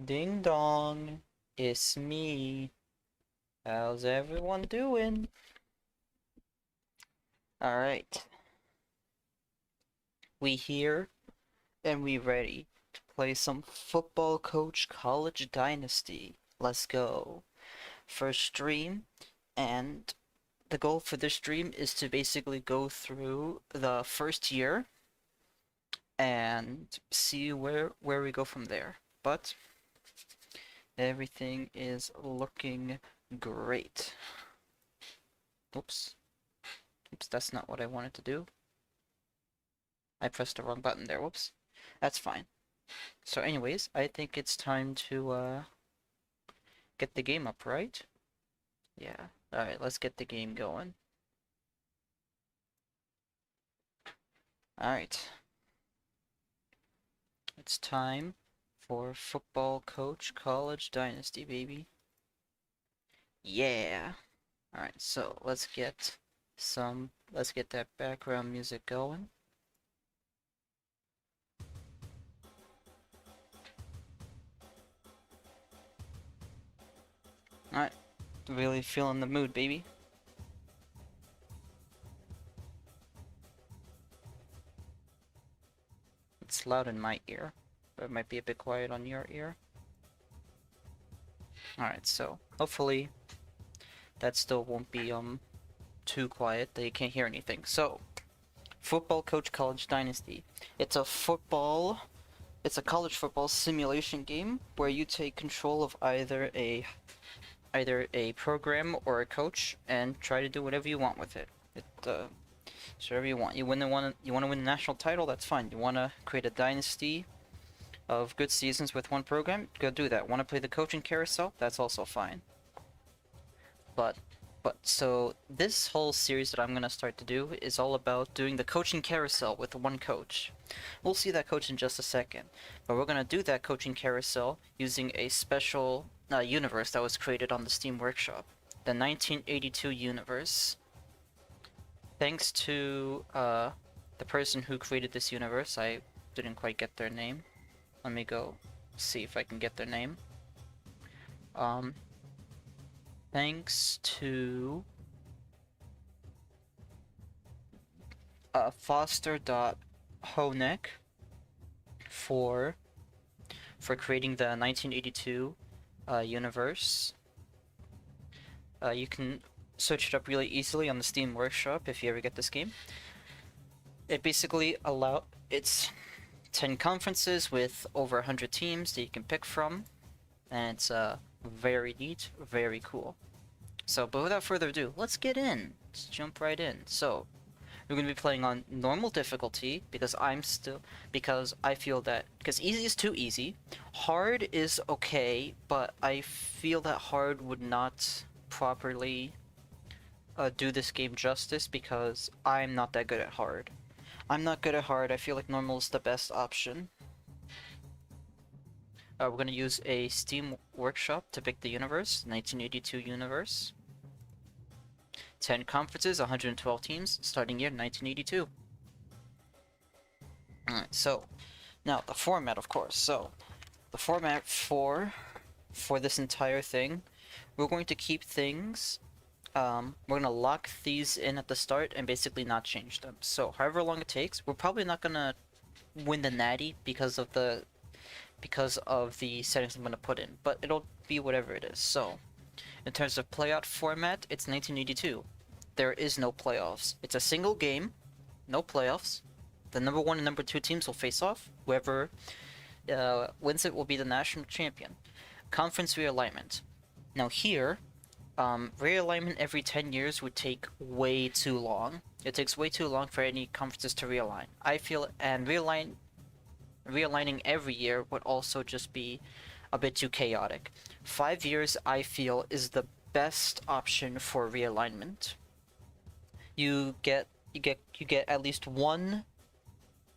Ding dong, it's me. How's everyone doing? Alright, we here and we ready to play some Football Coach College Dynasty. Let's go. First stream, and the goal for this stream is to basically go through the first year and see where we go from there. But everything is looking great. Oops. Oops, that's not what I wanted to do. I pressed the wrong button there, whoops. That's fine. So anyways, I think it's time to get the game up, right? Yeah. Alright, let's get the game going. Alright. It's time for Football Coach College Dynasty, baby. Yeah! Alright, so let's get that background music going. Alright, really feeling the mood, baby. It's loud in my ear, but it might be a bit quiet on your ear. Alright, so hopefully that still won't be too quiet that you can't hear anything. So, Football Coach College Dynasty. It's a college football simulation game where you take control of either a program or a coach and try to do whatever you want with it. So whatever you want. You want to win the national title, that's fine. You want to create a dynasty of good seasons with one program, go do that. Want to play the coaching carousel, that's also fine. But so this whole series that I'm going to start to do is all about doing the coaching carousel with one coach. We'll see that coach in just a second, but we're going to do that coaching carousel using a special universe that was created on the Steam Workshop, the 1982 universe. Thanks to the person who created this universe. I didn't quite get their name. Let me go see if I can get their name. Thanks to Foster.Honeck for creating the 1982 universe. You can search it up really easily on the Steam Workshop if you ever get this game. It basically it's 10 conferences with over 100 teams that you can pick from, and it's very neat, very cool. So, but without further ado, let's get in. Let's jump right in. So, we're going to be playing on normal difficulty because I feel that easy is too easy, hard is okay, but I feel that hard would not properly do this game justice because I'm not that good at hard. I'm not good at hard. I feel like normal is the best option. We're going to use a Steam Workshop to pick the universe, 1982 universe. 10 conferences, 112 teams, starting year 1982. Alright, so now the format, of course. So the format for this entire thing, we're going to keep things. We're going to lock these in at the start and basically not change them. So however long it takes, we're probably not going to win the natty because of the settings I'm going to put in, but it'll be whatever it is. So in terms of playoff format, it's 1982. There is no playoffs. It's a single game, no playoffs. The number 1 and number 2 teams will face off. Whoever wins it will be the national champion. Conference realignment. Now here, realignment every 10 years would take way too long. It takes way too long for any conferences to realign. I feel, and realigning every year would also just be a bit too chaotic. 5 years, I feel, is the best option for realignment. You get at least one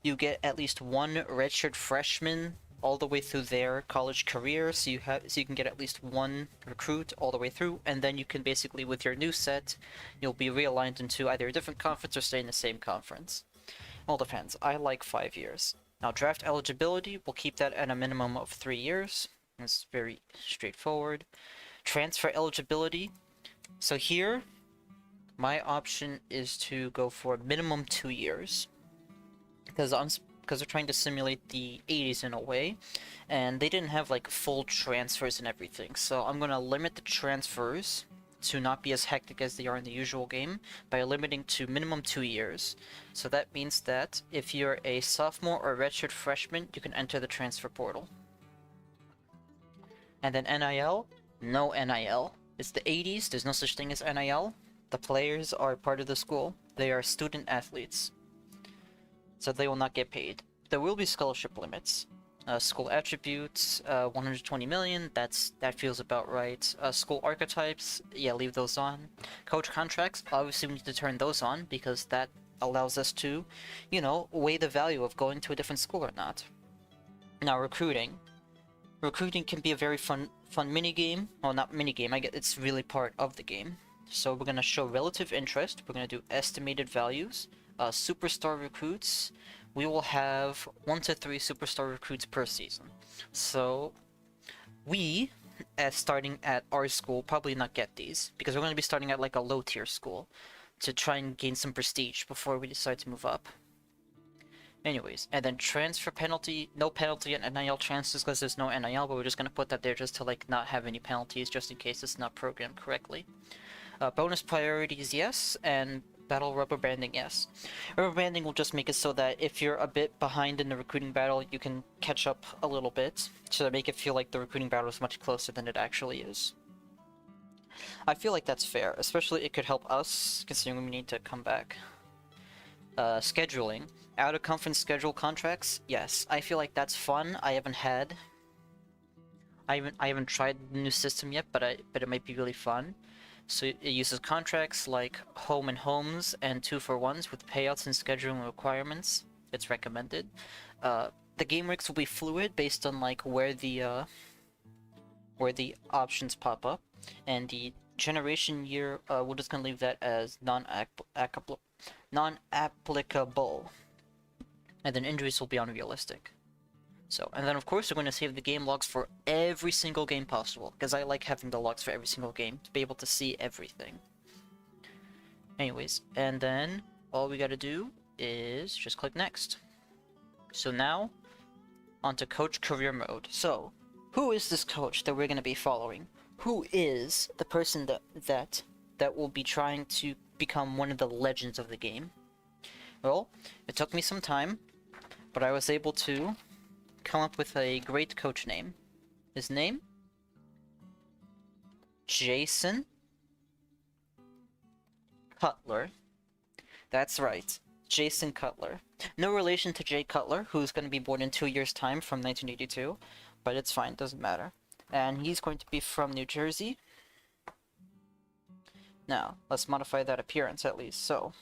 redshirt freshman all the way through their college career, so you can get at least one recruit all the way through, and then you can basically, with your new set, you'll be realigned into either a different conference or stay in the same conference. All depends. I like 5 years. Now draft eligibility, we'll keep that at a minimum of 3 years. It's very straightforward. Transfer eligibility. So here, my option is to go for minimum 2 years. Because they're trying to simulate the 80s in a way, and they didn't have like full transfers and everything. So I'm gonna limit the transfers to not be as hectic as they are in the usual game by limiting to minimum 2 years. So that means that if you're a sophomore or redshirt freshman, you can enter the transfer portal. And then NIL, no NIL. It's the 80s, there's no such thing as NIL. The players are part of the school. They are student athletes, so they will not get paid. There will be scholarship limits. School attributes, 120 million, that feels about right. School archetypes, yeah, leave those on. Coach contracts, obviously we need to turn those on, because that allows us to, you know, weigh the value of going to a different school or not. Now, recruiting. Recruiting can be a very fun minigame. Well, not minigame, it's really part of the game. So we're gonna show relative interest, we're gonna do estimated values, superstar recruits. We will have 1 to 3 superstar recruits per season. So we, as starting at our school, probably not get these, because we're going to be starting at like a low tier school to try and gain some prestige before we decide to move up. Anyways, and then transfer penalty, no penalty on NIL transfers because there's no NIL, but we're just going to put that there just to like not have any penalties just in case it's not programmed correctly. Bonus priorities, yes, and battle rubber banding, yes. Rubber banding will just make it so that if you're a bit behind in the recruiting battle, you can catch up a little bit to make it feel like the recruiting battle is much closer than it actually is. I feel like that's fair, especially it could help us, considering we need to come back. Scheduling. Out-of-conference schedule contracts, yes. I feel like that's fun. I haven't tried the new system yet, but it might be really fun. So it uses contracts like home and homes and 2-for-1s with payouts and scheduling requirements. It's recommended. The game weeks will be fluid based on like where the options pop up, and the generation year we're just gonna leave that as non-applicable, and then injuries will be unrealistic. So, and then of course we're going to save the game logs for every single game possible, because I like having the logs for every single game, to be able to see everything. Anyways, and then all we gotta do is just click next. So now, onto Coach Career Mode. So, who is this coach that we're going to be following? Who is the person that will be trying to become one of the legends of the game? Well, it took me some time, but I was able to come up with a great coach name. His name? Jason Cutler. That's right, Jason Cutler. No relation to Jay Cutler, who's going to be born in 2 years' time from 1982, but it's fine, doesn't matter. And he's going to be from New Jersey. Now, let's modify that appearance at least. So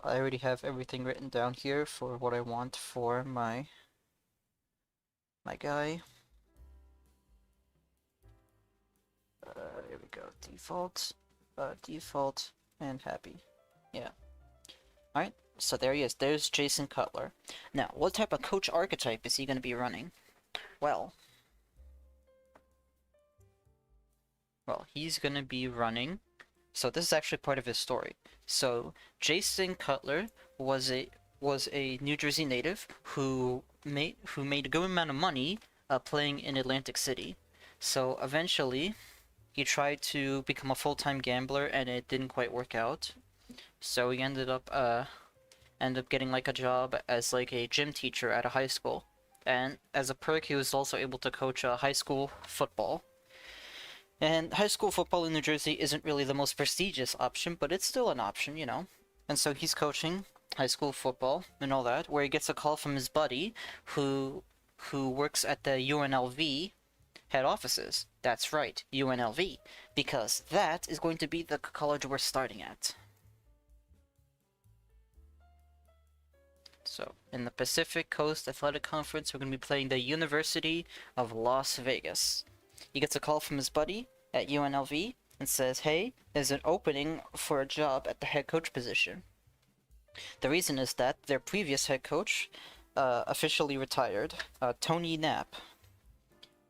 I already have everything written down here for what I want for my guy. Here we go. Default, and happy. Yeah. Alright, so there he is. There's Jason Cutler. Now, what type of coach archetype is he going to be running? Well, he's going to be running... So this is actually part of his story. So Jason Cutler was a New Jersey native who made a good amount of money playing in Atlantic City. So eventually, he tried to become a full-time gambler, and it didn't quite work out. So he ended up getting like a job as like a gym teacher at a high school. And as a perk, he was also able to coach high school football. And high school football in New Jersey isn't really the most prestigious option, but it's still an option, you know. And so he's coaching high school football and all that, where he gets a call from his buddy who works at the UNLV head offices. That's right, UNLV, because that is going to be the college we're starting at. So, in the Pacific Coast Athletic Conference, we're going to be playing the University of Las Vegas. He gets a call from his buddy at UNLV and says, hey, there's an opening for a job at the head coach position. The reason is that their previous head coach officially retired, Tony Knapp.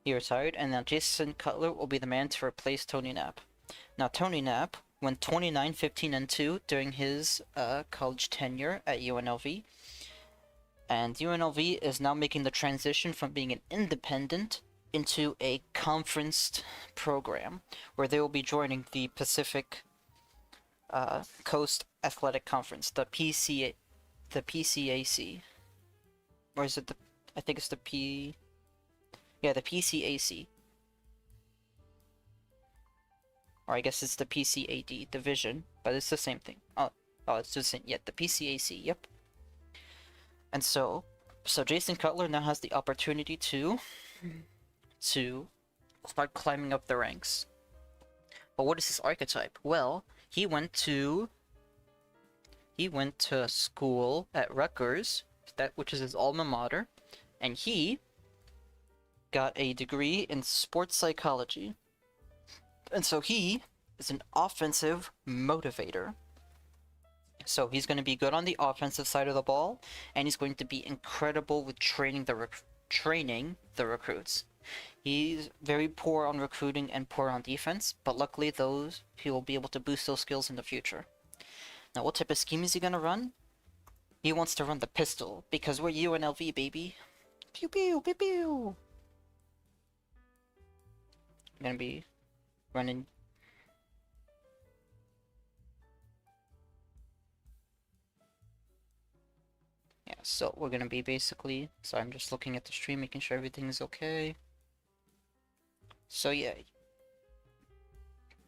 He retired, and now Jason Cutler will be the man to replace Tony Knapp. Now, Tony Knapp went 29, 15, and 2 during his college tenure at UNLV, and UNLV is now making the transition from being an independent into a conference program, where they will be joining the Pacific Coast Athletic Conference, the PCAC, or is it the? I think it's the the PCAC, or I guess it's the PCAD division, but it's the same thing. Oh, it's the same. Yeah, the PCAC. Yep. And so Jason Cutler now has the opportunity to start climbing up the ranks. But what is his archetype? Well, he went to school at Rutgers, which is his alma mater, and he got a degree in sports psychology. And so he is an offensive motivator. So he's going to be good on the offensive side of the ball, and he's going to be incredible with training the recruits. He's very poor on recruiting and poor on defense, but luckily he will be able to boost those skills in the future. Now, what type of scheme is he going to run? He wants to run the pistol, because we're UNLV, baby. Pew pew pew pew. I'm going to be running. Yeah, so we're gonna be basically, so I'm just looking at the stream, making sure everything is okay. So yeah,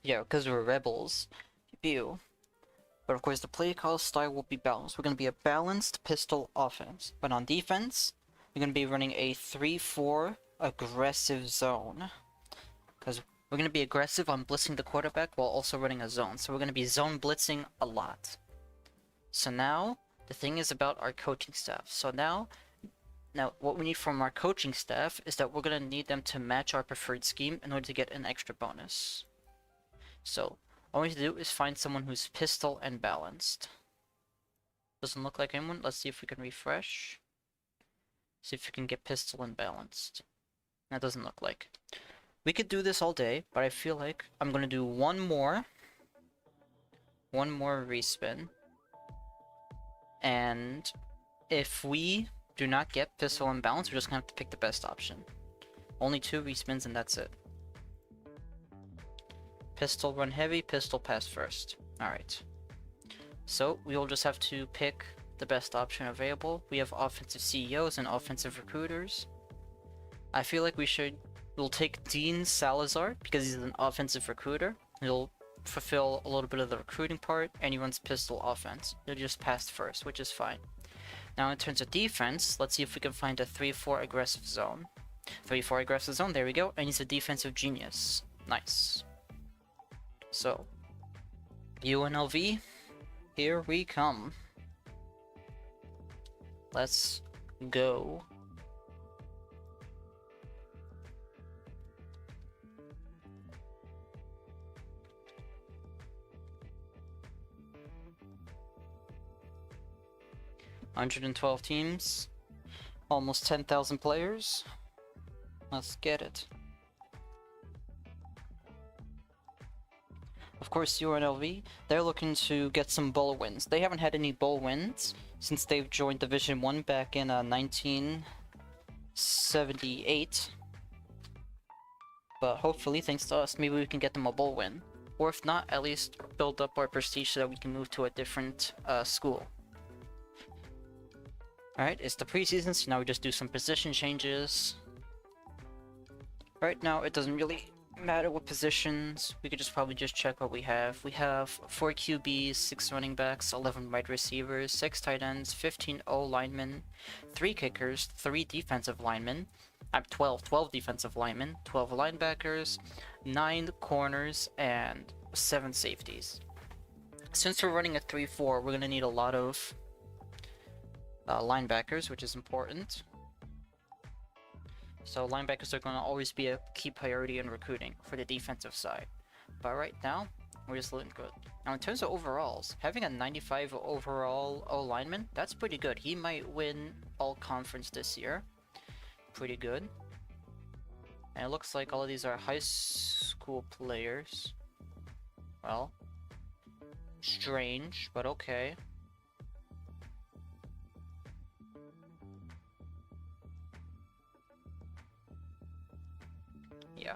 because we're rebels, pew. But of course the play call style will be balanced. We're gonna be a balanced pistol offense, but on defense, we're gonna be running a 3-4 aggressive zone, because we're gonna be aggressive on blitzing the quarterback while also running a zone. So we're gonna be zone blitzing a lot. So now the thing is about our coaching staff. So now what we need from our coaching staff is that we're going to need them to match our preferred scheme in order to get an extra bonus. So all we need to do is find someone who's pistol and balanced. Doesn't look like anyone. Let's see if we can refresh. See if we can get pistol and balanced. That doesn't look like. We could do this all day, but I feel like I'm going to do one more respin. And if we do not get pistol and balance, we're just gonna have to pick the best option. Only 2 respins and that's it. Pistol run heavy, pistol pass first. Alright. So we will just have to pick the best option available. We have offensive CEOs and offensive recruiters. I feel like we'll take Dean Salazar because he's an offensive recruiter. He'll fulfill a little bit of the recruiting part, and he runs pistol offense. He'll just pass first, which is fine. Now in terms of defense, let's see if we can find a 3-4 aggressive zone. 3-4 aggressive zone, there we go, and he's a defensive genius. Nice. So, UNLV, here we come. Let's go. $112 teams, almost 10,000 players. Let's get it. Of course, UNLV, they're looking to get some bowl wins. They haven't had any bowl wins since they've joined Division 1 back in 1978. But hopefully, thanks to us, maybe we can get them a bowl win. Or if not, at least build up our prestige so that we can move to a different school. Alright, it's the preseason, so now we just do some position changes. Right now, it doesn't really matter what positions. We could probably just check what we have. We have 4 QBs, 6 running backs, 11 wide receivers, 6 tight ends, 15 O linemen, 3 kickers, 3 defensive linemen. 12 defensive linemen, 12 linebackers, 9 corners, and 7 safeties. Since we're running a 3-4, we're going to need a lot of linebackers, which is important. So linebackers are going to always be a key priority in recruiting for the defensive side. But right now, we're just looking good. Now in terms of overalls, having a 95 overall O-lineman, that's pretty good. He might win all conference this year. Pretty good. And it looks like all of these are high school players. Well, strange, but okay. Yeah.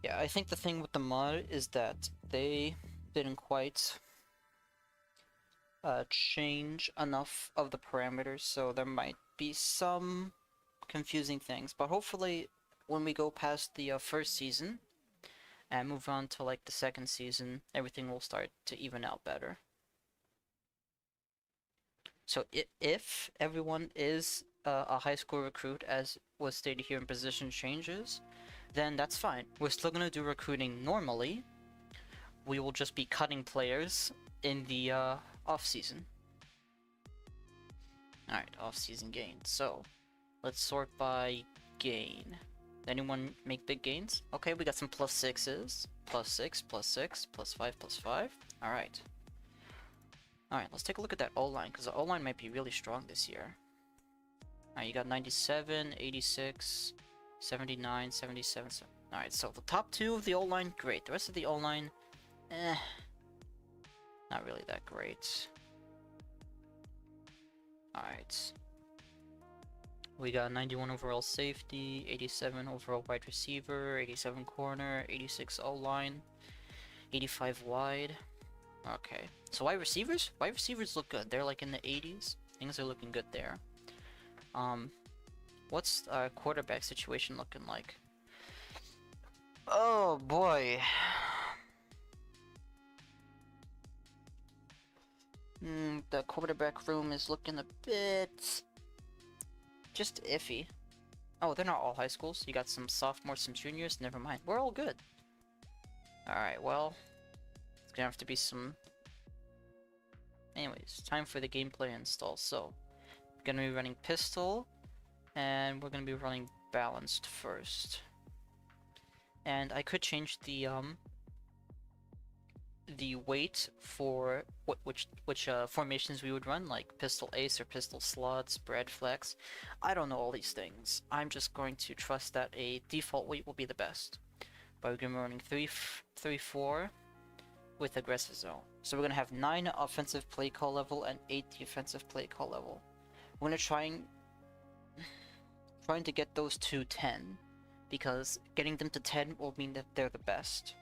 Yeah, I think the thing with the mod is that they didn't quite change enough of the parameters, so there might be some confusing things. But hopefully, when we go past the first season and move on to like the second season, everything will start to even out better. So if everyone is a high school recruit, as was stated here in position changes, then that's fine. We're still gonna do recruiting normally. We will just be cutting players in the off season. Alright, off-season gains. So, let's sort by gain. Anyone make big gains? Okay, we got some plus 6s. Plus 6, plus 6, plus 5, plus 5. Alright. Alright, let's take a look at that O-line, because the O-line might be really strong this year. Alright, you got 97, 86, 79, 77. Alright, so the top two of the O-line, great. The rest of the O-line, not really that great. Alright. We got 91 overall safety, 87 overall wide receiver, 87 corner, 86 O-line, 85 wide. Okay. So wide receivers? Wide receivers look good. They're like in the 80s. Things are looking good there. What's our quarterback situation looking like? Oh boy. The quarterback room is looking a bit just iffy. Oh, they're not all high schools. You got some sophomores, some juniors. Never mind. We're all good. Alright, well, it's gonna have to be some... Anyways, time for the gameplay install. So, we're gonna be running pistol, and we're gonna be running balanced first. And I could change the weight for which formations we would run, like pistol ace or pistol slot, spread flex. I don't know all these things. I'm just going to trust that a default weight will be the best. But we're going to be running 3-4 with aggressive zone. So we're going to have 9 offensive play call level and 8 defensive play call level. We're going to trying to get those to 10, because getting them to 10 will mean that they're the best.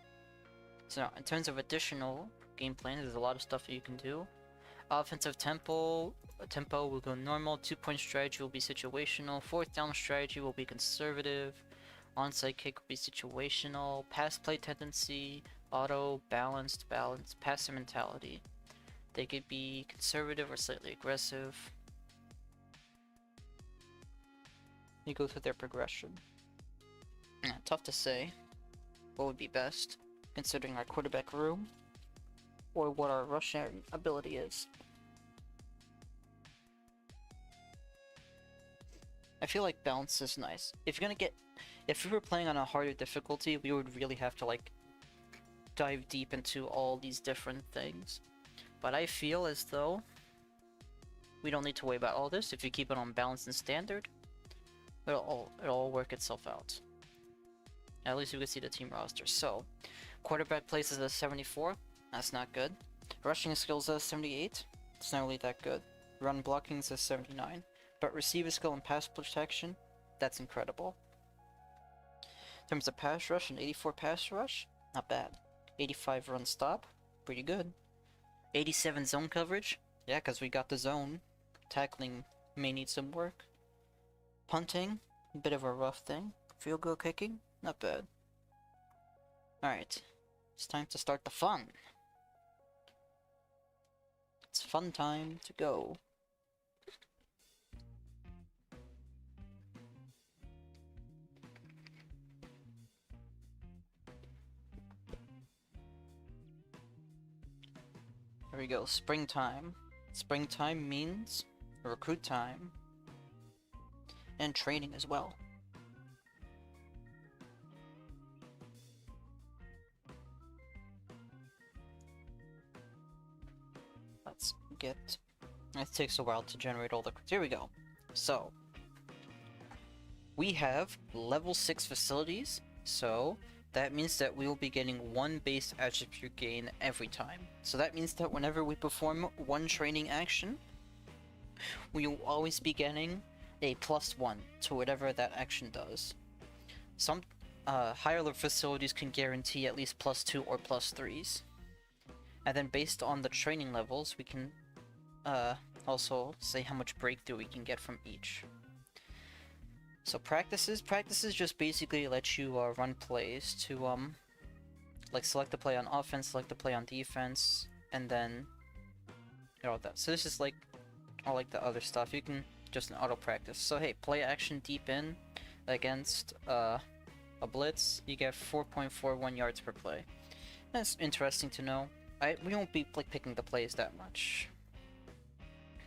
So now, in terms of additional game plan, there's a lot of stuff that you can do. Offensive tempo will go normal. 2-point strategy will be situational. 4th down strategy will be conservative. Onside kick will be situational. Pass play tendency, auto, balanced, passer mentality. They could be conservative or slightly aggressive. You go through their progression. Tough to say what would be best, considering our quarterback room, or what our rushing ability is. I feel like balance is nice. If we were playing on a harder difficulty, we would really have to like dive deep into all these different things. But I feel as though we don't need to worry about all this. If you keep it on balance and standard, it'll all work itself out. At least you can see the team roster. So, quarterback places at 74. That's not good. Rushing skills at 78. It's not really that good. Run blocking is 79. But receiver skill and pass protection, that's incredible. In terms of pass rush, an 84 pass rush, not bad. 85 run stop, pretty good. 87 zone coverage, yeah, because we got the zone. Tackling may need some work. Punting, a bit of a rough thing. Field goal kicking, not bad. Alright, it's time to start the fun. It's fun time to go. There we go, springtime. Springtime means recruit time. And training as well. Let's get... It takes a while to generate all the... Here we go. So... we have level 6 facilities, so that means that we will be getting 1 base attribute gain every time. So that means that whenever we perform one training action, we will always be getting a +1 to whatever that action does. Some higher level facilities can guarantee at least +2 or +3s. And then based on the training levels, we can also say how much breakthrough we can get from each. So practices just basically let you run plays to like select the play on offense, select the play on defense, and then all that. So this is like all like the other stuff. You can just auto practice. So hey, play action deep in against a blitz, you get 4.41 yards per play. That's interesting to know. We won't be like picking the plays that much.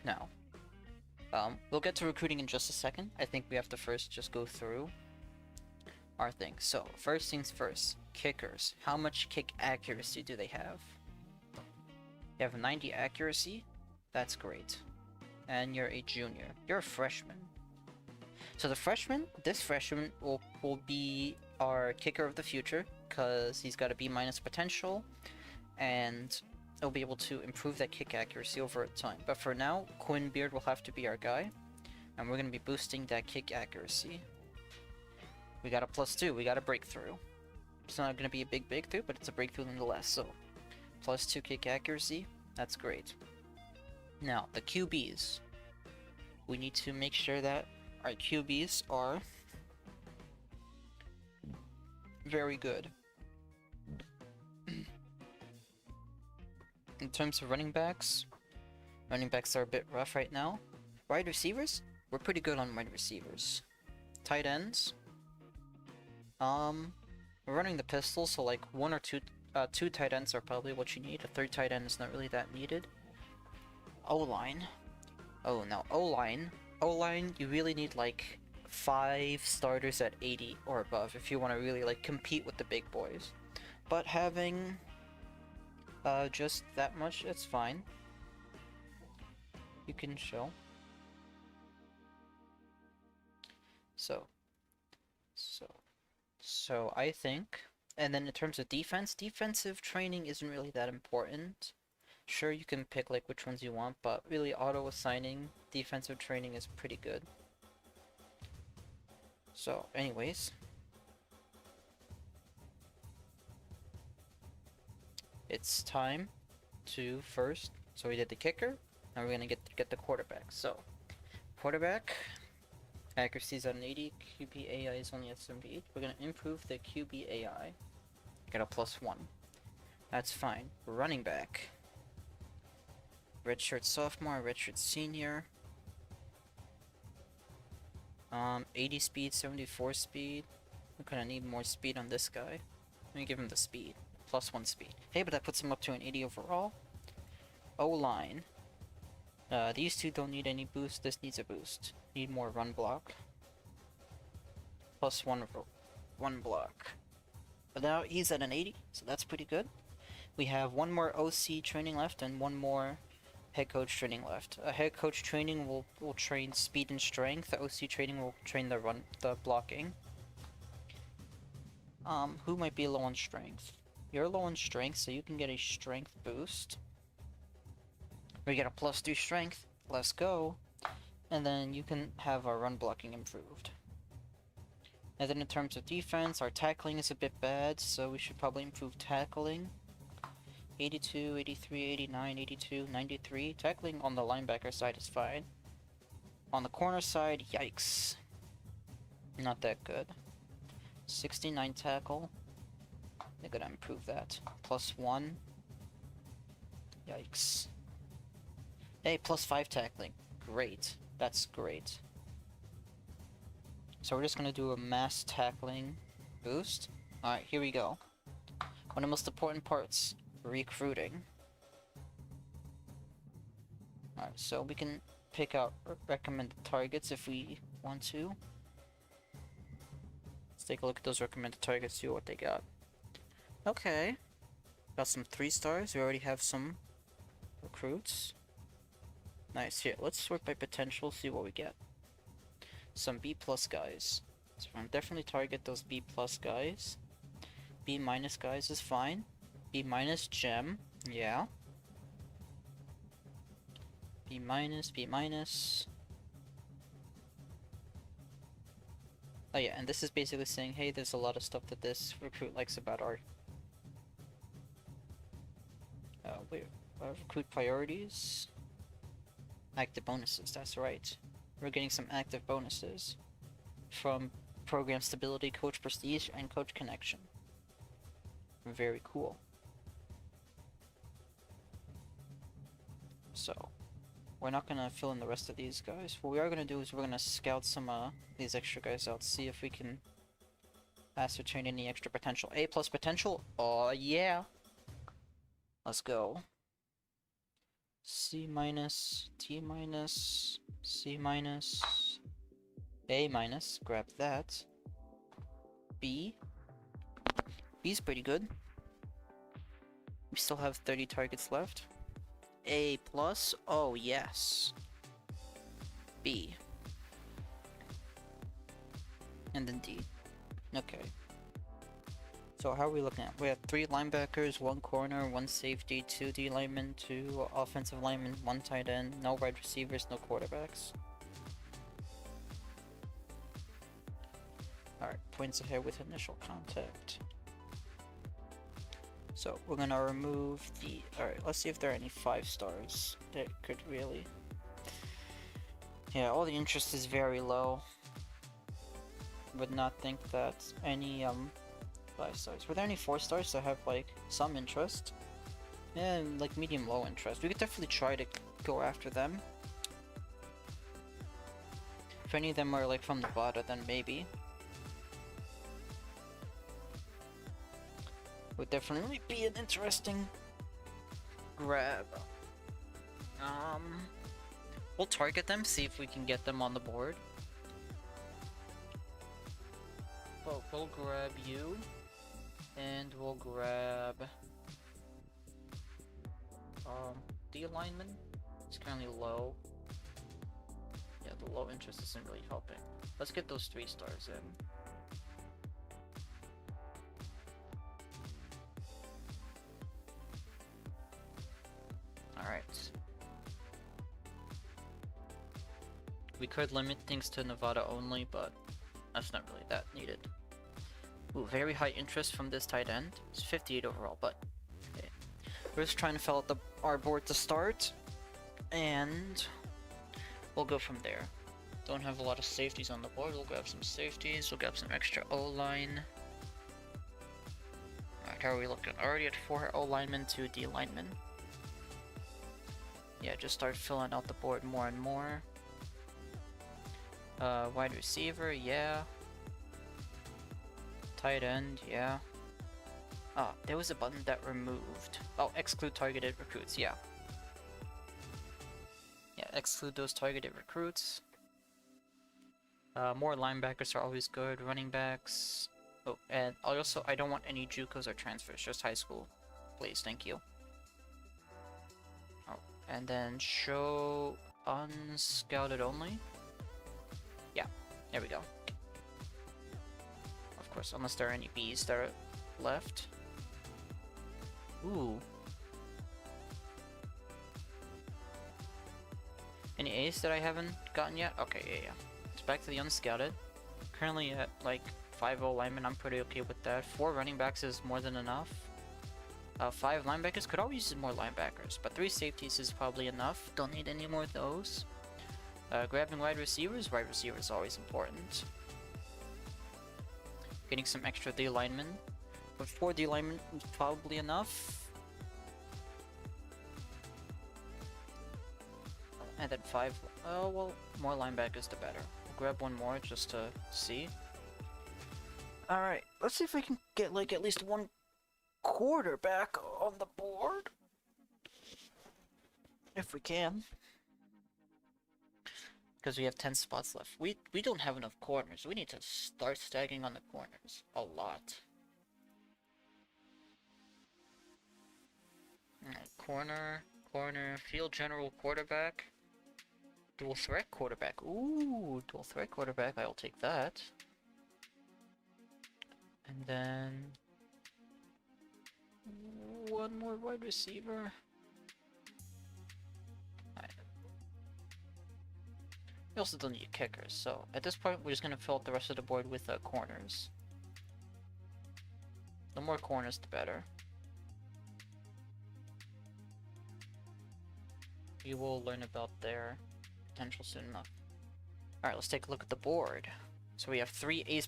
Now, we'll get to recruiting in just a second. I think we have to first just go through our thing. So, first things first, kickers. How much kick accuracy do they have? You have 90 accuracy. That's great. And you're a junior. You're a freshman. So the freshman, this freshman will be our kicker of the future, because he's got a B- potential, and he'll be able to improve that kick accuracy over time. But for now, Quinn Beard will have to be our guy, and we're going to be boosting that kick accuracy. We got a +2, we got a breakthrough. It's not going to be a big breakthrough, but it's a breakthrough nonetheless, so +2 kick accuracy, that's great. Now, the QBs. We need to make sure that our QBs are very good. In terms of running backs are a bit rough right now. Wide receivers, we're pretty good on wide receivers. Tight ends, we're running the pistol, so like one or two tight ends are probably what you need. A third tight end is not really that needed. O-line. Oh, now O-line, you really need like 5 starters at 80 or above if you want to really like compete with the big boys. But having just that much, it's fine. You can show. So I think, and then in terms of defense, defensive training isn't really that important. Sure, you can pick like which ones you want, but really auto-assigning defensive training is pretty good. So, anyways. It's time to first, so we did the kicker, now we're gonna get the quarterback. So, quarterback, accuracy is at an 80, QB AI is only at 78. We're gonna improve the QB AI, get a +1. That's fine. Running back. Redshirt sophomore, redshirt senior. 80 speed, 74 speed. We're gonna need more speed on this guy. Let me give him the speed. +1 speed. Hey, but that puts him up to an 80 overall. O-line. These two don't need any boost. This needs a boost. Need more run block. +1 block. But now he's at an 80, so that's pretty good. We have one more OC training left and one more head coach training left. Head coach training will train speed and strength. The OC training will train the blocking. Who might be low on strength? You're low on strength, so you can get a strength boost. We get a +2 strength. Let's go. And then you can have our run blocking improved. And then in terms of defense, our tackling is a bit bad, so we should probably improve tackling. 82, 83, 89, 82, 93. Tackling on the linebacker side is fine. On the corner side, yikes. Not that good. 69 tackle. They're gonna improve that. +1. Yikes. Hey, +5 tackling. Great. That's great. So we're just gonna do a mass tackling boost. Alright, here we go. One of the most important parts. Recruiting. Alright, so we can pick out recommended targets if we want to. Let's take a look at those recommended targets, see what they got. Okay. Got some 3 stars. We already have some recruits. Nice. Here, let's sort by potential, see what we get. Some B+ guys. So I'm definitely target those B plus guys. B minus guys is fine. B minus gem, yeah. B minus, B minus. Oh yeah, and this is basically saying, hey, there's a lot of stuff that this recruit likes about our recruit priorities. Active bonuses, that's right. We're getting some active bonuses from program stability, coach prestige, and coach connection. Very cool. So, we're not gonna fill in the rest of these guys. What we are gonna do is we're gonna scout some these extra guys out, see if we can ascertain any extra potential. A plus potential? Oh yeah! Let's go. C minus, T minus, C minus, A minus, grab that. B. B's pretty good. We still have 30 targets left. A plus, oh yes. B. And then D. Okay. So how are we looking at? We have 3 linebackers, 1 corner, 1 safety, 2 D linemen, 2 offensive linemen, 1 tight end, no wide receivers, no quarterbacks. Alright, points ahead with initial contact. So we're gonna remove the... Alright, let's see if there are any 5 stars that could really... Yeah, all the interest is very low. Would not think that any 5 stars. Were there any 4 stars that have like some interest? And like medium low interest. We could definitely try to go after them. If any of them are like from Nevada, then maybe. Would definitely be an interesting grab. We'll target them, see if we can get them on the board. But we'll grab you. And we'll grab the alignment. It's currently low. Yeah, the low interest isn't really helping. Let's get those 3 stars in. Alright. We could limit things to Nevada only, but that's not really that needed. Ooh, very high interest from this tight end. It's 58 overall, but okay. We're just trying to fill out our board to start, and we'll go from there. Don't have a lot of safeties on the board. We'll grab some safeties. We'll grab some extra O-line. Alright, how are we looking? Already at 4 O-linemen, 2 D linemen. Yeah, just start filling out the board more and more. Wide receiver, yeah. Tight end, yeah. Ah, there was a button that removed. Oh, exclude targeted recruits, yeah. Yeah, exclude those targeted recruits. More linebackers are always good. Running backs. Oh, and also, I don't want any JUCOs or transfers, just high school. Please, thank you. Oh, and then show unscouted only. Yeah, there we go. Of course, unless there are any Bs that are left. Ooh. Any A's that I haven't gotten yet? Okay, yeah. It's back to the unscouted. Currently at like 5-0 linemen, I'm pretty okay with that. 4 running backs is more than enough. 5 linebackers, could always use more linebackers, but 3 safeties is probably enough. Don't need any more of those. Grabbing wide receivers is always important. Getting some extra D linemen. But 4 D linemen is probably enough. And then 5, oh well, more linebackers the better. We'll grab 1 more just to see. Alright, let's see if we can get like at least 1 quarterback on the board. If we can. Because we have 10 spots left. We don't have enough corners. We need to start stacking on the corners. A lot. Alright, corner, field general quarterback. Dual threat quarterback. Ooh, dual threat quarterback. I'll take that. then one more wide receiver. Alright. We also don't need kickers, so at this point we're just gonna fill up the rest of the board with corners. The more corners, the better. You will learn about their potential soon enough. Alright, let's take a look at the board. So we have 3 ace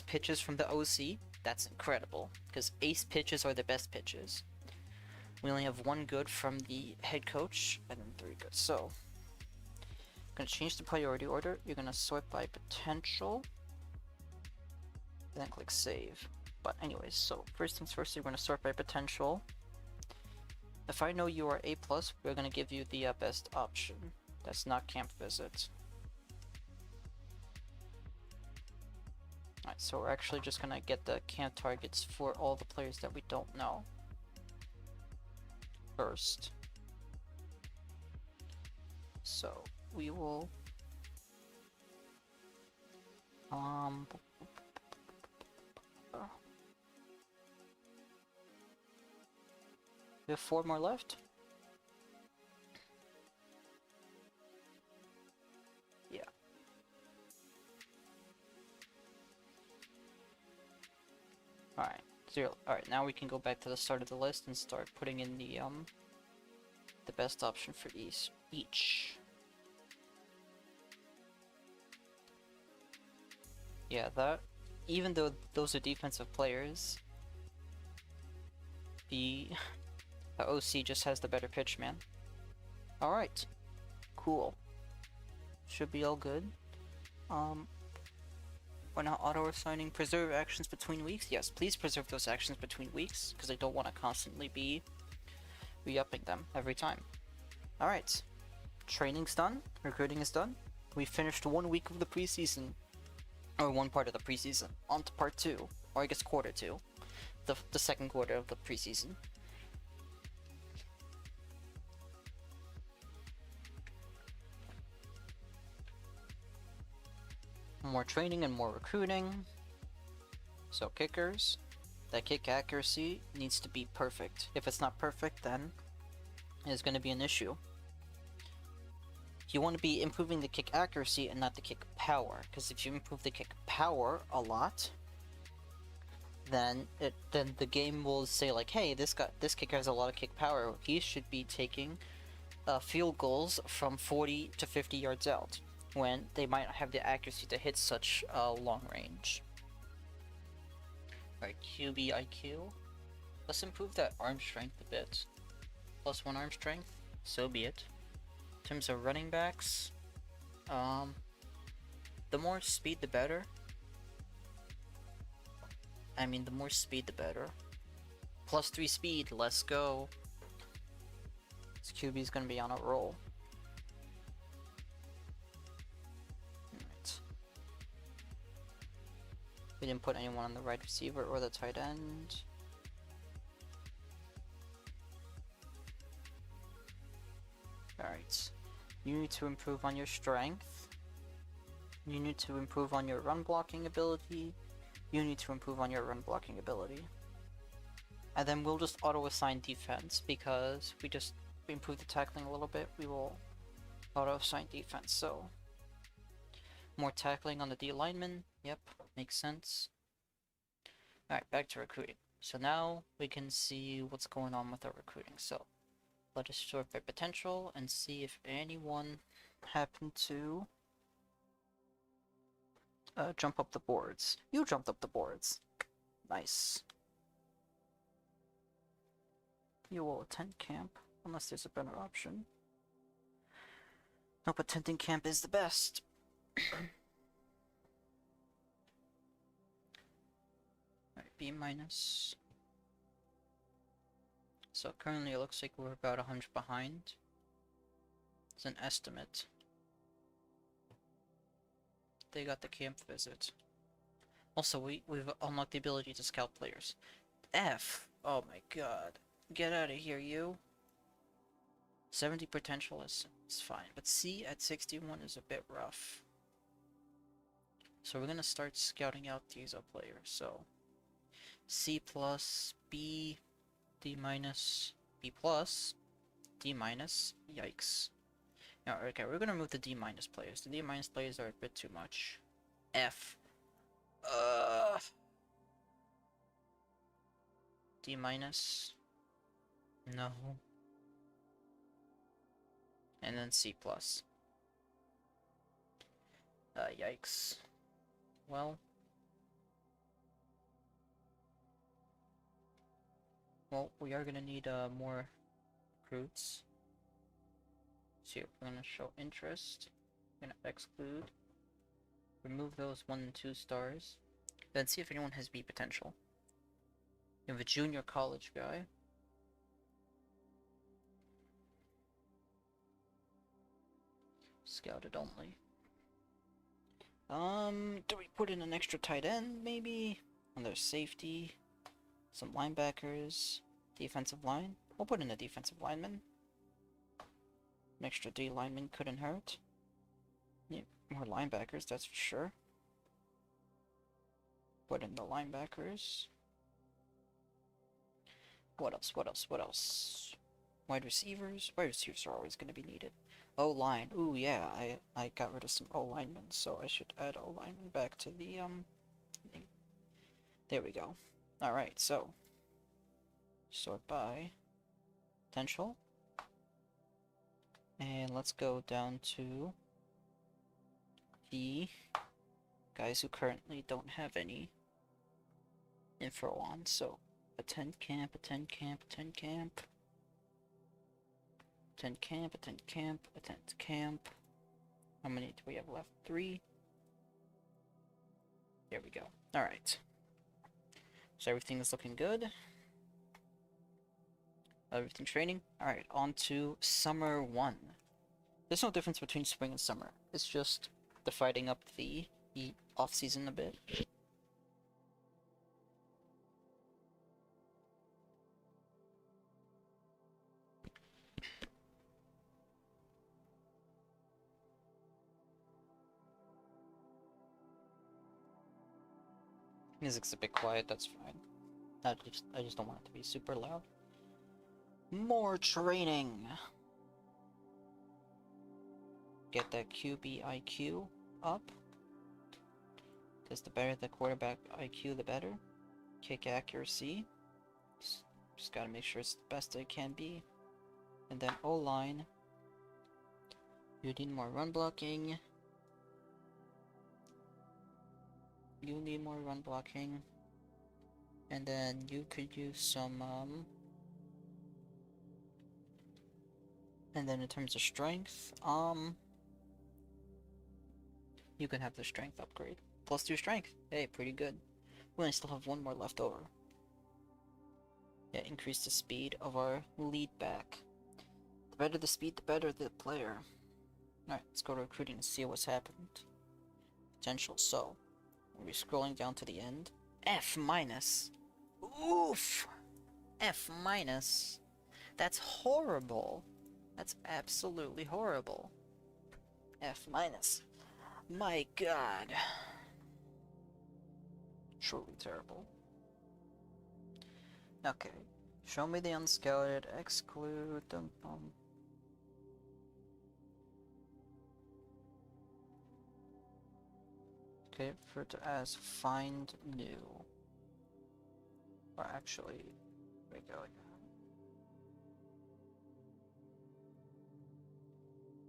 pitches from the OC. That's incredible, because ace pitches are the best pitches. We only have 1 good from the head coach, and then 3 good. So, I'm going to change the priority order. You're going to sort by potential, and then click save. But anyways, so first things first, you're going to sort by potential. If I know you are A+, we're going to give you the best option. That's not camp visit. Alright, so we're actually just gonna get the camp targets for all the players that we don't know first. So we will we have 4 more left. Yeah. Alright, 0. Alright, now we can go back to the start of the list and start putting in the best option for each. Yeah, that, even though those are defensive players, the OC just has the better pitch, man. Alright, cool. Should be all good. We're now auto-assigning preserve actions between weeks. Yes, please preserve those actions between weeks, because I don't want to constantly be re-upping them every time. Alright, training's done, recruiting is done. We finished 1 week of the preseason, or 1 part of the preseason. On to part 2, or I guess quarter 2, the second quarter of the preseason. More training and more recruiting. So kickers, that kick accuracy needs to be perfect. If it's not perfect, then it's going to be an issue. You want to be improving the kick accuracy and not the kick power, because if you improve the kick power a lot, then the game will say like, hey, this kicker has a lot of kick power. He should be taking field goals from 40 to 50 yards out, when they might not have the accuracy to hit such long range. Alright, QB IQ. Let's improve that arm strength a bit. +1 arm strength, so be it. In terms of running backs, the more speed the better. I mean, the more speed the better. +3 speed, let's go. This QB's gonna be on a roll. We didn't put anyone on the right receiver or the tight end. Alright. You need to improve on your strength. You need to improve on your run blocking ability. You need to improve on your run blocking ability. And then we'll just auto-assign defense, because we improved the tackling a little bit. We will auto-assign defense, so more tackling on the D lineman. Yep, makes sense. Alright, back to recruiting. So now we can see what's going on with our recruiting. So let us sort by potential and see if anyone happened to jump up the boards. You jumped up the boards. Nice. You will attend camp, unless there's a better option. Nope, attending camp is the best. Alright, B-. So currently it looks like we're about 100 behind. It's an estimate. They got the camp visit. Also, we've unlocked the ability to scout players. F! Oh my god. Get out of here, you. 70 potential is fine, but C at 61 is a bit rough. So we're gonna start scouting out these players. So C plus, B, D minus, B plus, D minus. Yikes. Now, okay, we're gonna remove the D minus players. The D minus players are a bit too much. F. D minus. No. And then C plus. Yikes. Well, we are gonna need more recruits. So we're gonna show interest. We're gonna exclude. Remove those 1 and 2 stars. Then see if anyone has B potential. You have a junior college guy. Scouted only. Do we put in an extra tight end, maybe? And there's safety. Some linebackers. Defensive line. We'll put in a defensive lineman. An extra D lineman couldn't hurt. Yeah, more linebackers, that's for sure. Put in the linebackers. What else? What else? What else? Wide receivers? Wide receivers are always going to be needed. O-line. Ooh, yeah, I got rid of some O-linemen, so I should add O-linemen back to the, There we go. Alright, so. Sort by potential. And let's go down to the guys who currently don't have any info on. So, attend camp, attend camp, attend camp. Attend camp, attend camp, attend camp. How many do we have left? 3. There we go. Alright. So everything is looking good. Everything training. Alright, on to Summer 1. There's no difference between spring and summer. It's just dividing up the off-season a bit. Music's a bit quiet, that's fine. I just don't want it to be super loud. More training! Get that QB IQ up. Because the better the quarterback IQ, the better. Kick accuracy. Just gotta make sure it's the best it can be. And then O-line. You need more run blocking. You need more run blocking. And then you could use some, And then in terms of strength, you can have the strength upgrade. +2 strength. Hey, pretty good. We only still have 1 more left over. Yeah, increase the speed of our lead back. The better the speed, the better the player. Alright, let's go to recruiting and see what's happened. Potential, so. We're scrolling down to the end. F minus. Oof! F minus. That's horrible. That's absolutely horrible. F minus. My god. Truly terrible. Okay. Show me the unscouted. Exclude them. Okay, refer to as find new. Or actually, there we go.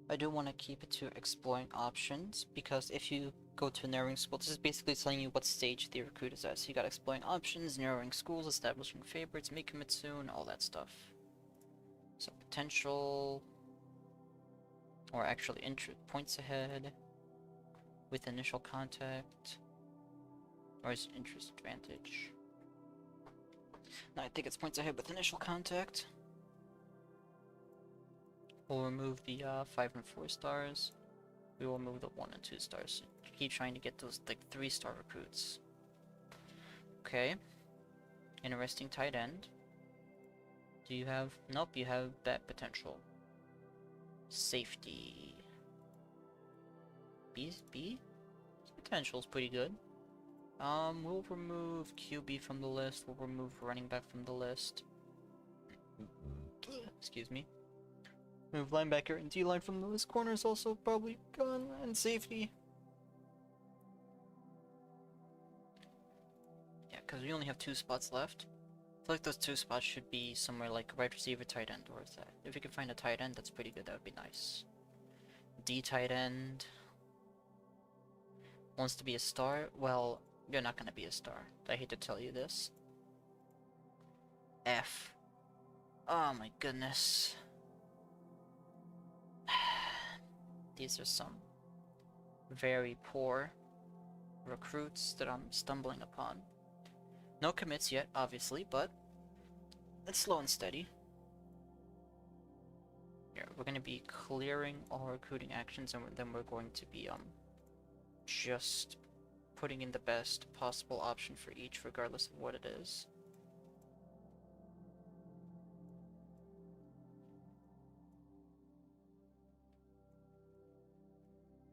I do want to keep it to exploring options, because if you go to narrowing school, this is basically telling you what stage the recruit is at. So you got exploring options, narrowing schools, establishing favorites, make commit soon, all that stuff. So potential, or actually points ahead with initial contact, or is it interest advantage? No, I think it's points ahead with initial contact. We'll remove the 5 and 4 stars. We will remove the 1 and 2 stars. Keep trying to get those like 3-star recruits. Okay. Interesting tight end. Do you have? Nope, you have that potential. Safety. B? Potential's pretty good. We'll remove QB from the list. We'll remove running back from the list. Excuse me. Move linebacker and D-line from the list. Corner is also probably gone, and safety. Yeah, because we only have 2 spots left. I feel like those 2 spots should be somewhere like wide receiver, tight end, or that. If we can find a tight end, that's pretty good. That would be nice. D tight end. Wants to be a star? Well, you're not gonna be a star. I hate to tell you this. F. Oh my goodness. These are some very poor recruits that I'm stumbling upon. No commits yet, obviously, but it's slow and steady. Here, we're going to be clearing all recruiting actions, and then we're going to be just putting in the best possible option for each, regardless of what it is.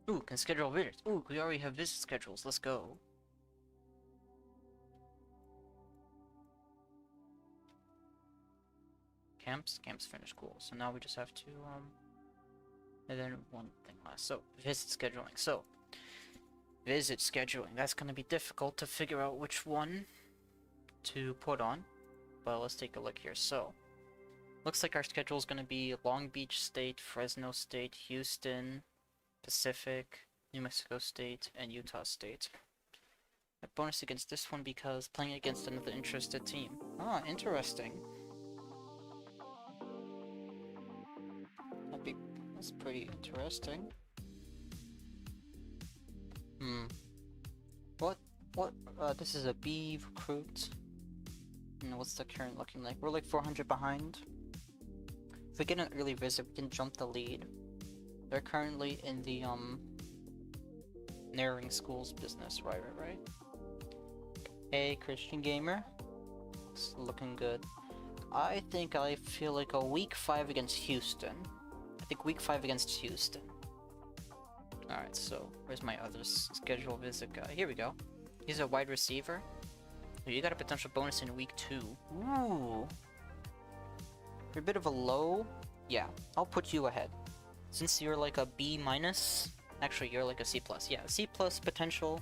Ooh, can schedule visits. Ooh, we already have visit schedules. Let's go. Camps finished, cool. So now we just have to and then one thing last. So visit scheduling. So visit scheduling. That's gonna be difficult to figure out which one to put on. But let's take a look here. So looks like our schedule is gonna be Long Beach State, Fresno State, Houston, Pacific, New Mexico State, and Utah State. A bonus against this one because playing against another interested team. Ah, interesting. That's pretty interesting. What, this is a B recruit. And what's the current looking like? We're like 400 behind. If we get an early visit, we can jump the lead. They're currently in the, narrowing schools business, right. Hey, Christian Gamer. It's looking good. I feel like a week 5 against Houston. I think week 5 against Houston. Alright, so where's my other schedule visit guy? Here we go. He's a wide receiver. You got a potential bonus in week 2. Ooh. You're a bit of a low. Yeah, I'll put you ahead. Since you're like a B minus, actually you're like a C plus. Yeah, C plus potential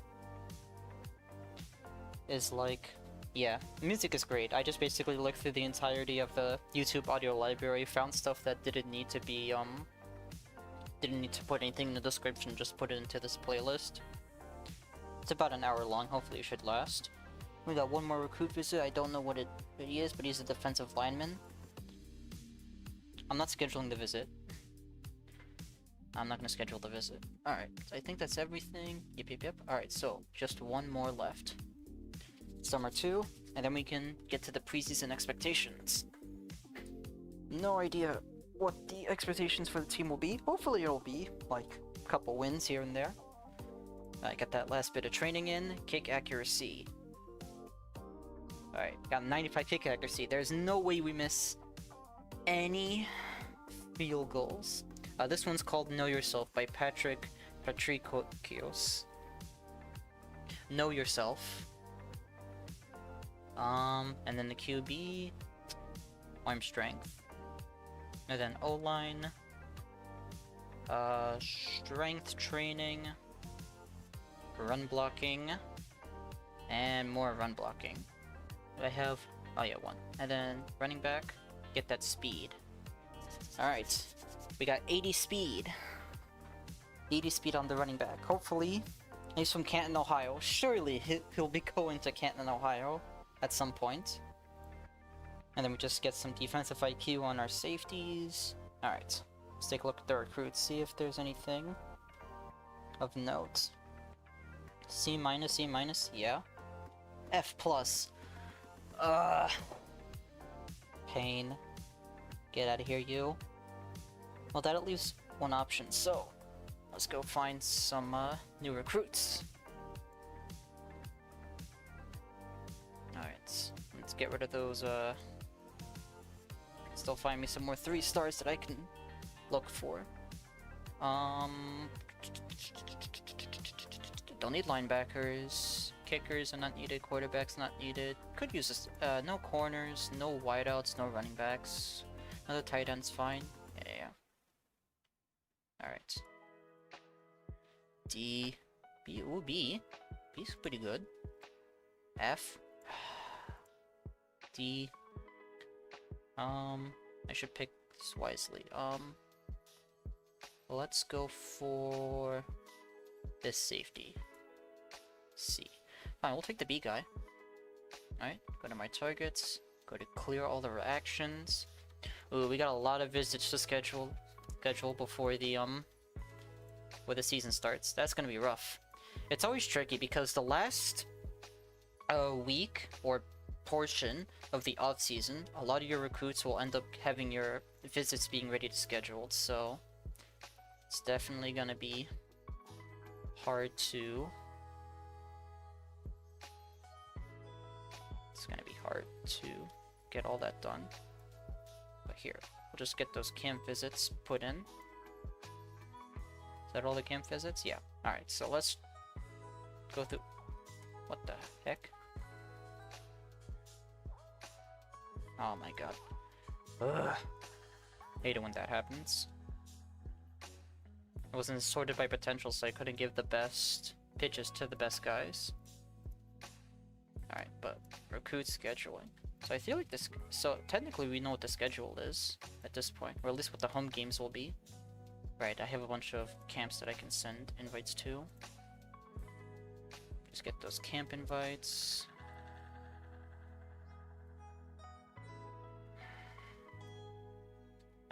is like, yeah, music is great. I just basically looked through the entirety of the YouTube audio library, found stuff that didn't need to be, didn't need to put anything in the description, just put it into this playlist. It's about an hour long, hopefully it should last. We got one more recruit visit, I don't know what he is, but he's a defensive lineman. I'm not scheduling the visit. I'm not gonna schedule the visit. Alright, so I think that's everything. Yep. Alright, so just one more left. Summer 2, and then we can get to the preseason expectations. No idea what the expectations for the team will be. Hopefully it'll be, like, a couple wins here and there. I got that last bit of training in. Kick accuracy. Alright, got 95 kick accuracy. There's no way we miss any field goals. This one's called Know Yourself by Patrikos. Know Yourself. And then the QB, arm strength. And then O-line, strength training, run blocking, and more run blocking. I have, oh yeah, 1. And then running back, get that speed. Alright, we got 80 speed. 80 speed on the running back. Hopefully, he's from Canton, Ohio. Surely he'll be going to Canton, Ohio at some point. And then we just get some defensive IQ on our safeties. Alright, let's take a look at the recruits, see if there's anything of note. C minus, yeah. F plus. Pain. Get out of here, you. Well, that leaves one option, so let's go find some new recruits. Alright, let's get rid of those, still find me some more 3 stars that I can look for. Don't need linebackers. kickers are not needed, quarterbacks not needed. Could use this, no corners, no wideouts, no running backs. Another tight end's fine. Yeah. Alright. D, B, ooh, B. B's pretty good. F. D. I should pick this wisely. Let's go for this safety. C. Fine, we'll take the B guy. Alright, go to my targets. Go to clear all the actions. Ooh, we got a lot of visits to schedule before the season starts. That's gonna be rough. It's always tricky because the last week or portion of the off season, a lot of your recruits will end up having your visits being ready to schedule, so it's definitely gonna be hard to get all that done. But here, we'll just get those camp visits put in. Is that all the camp visits? Yeah. Alright, so let's go through. What the heck? Oh my god. Ugh. Hate it when that happens. It wasn't sorted by potential, so I couldn't give the best pitches to the best guys. Alright, but recruit scheduling. So I feel like this... So technically we know what the schedule is at this point, or at least what the home games will be. Right, I have a bunch of camps that I can send invites to. Just get those camp invites.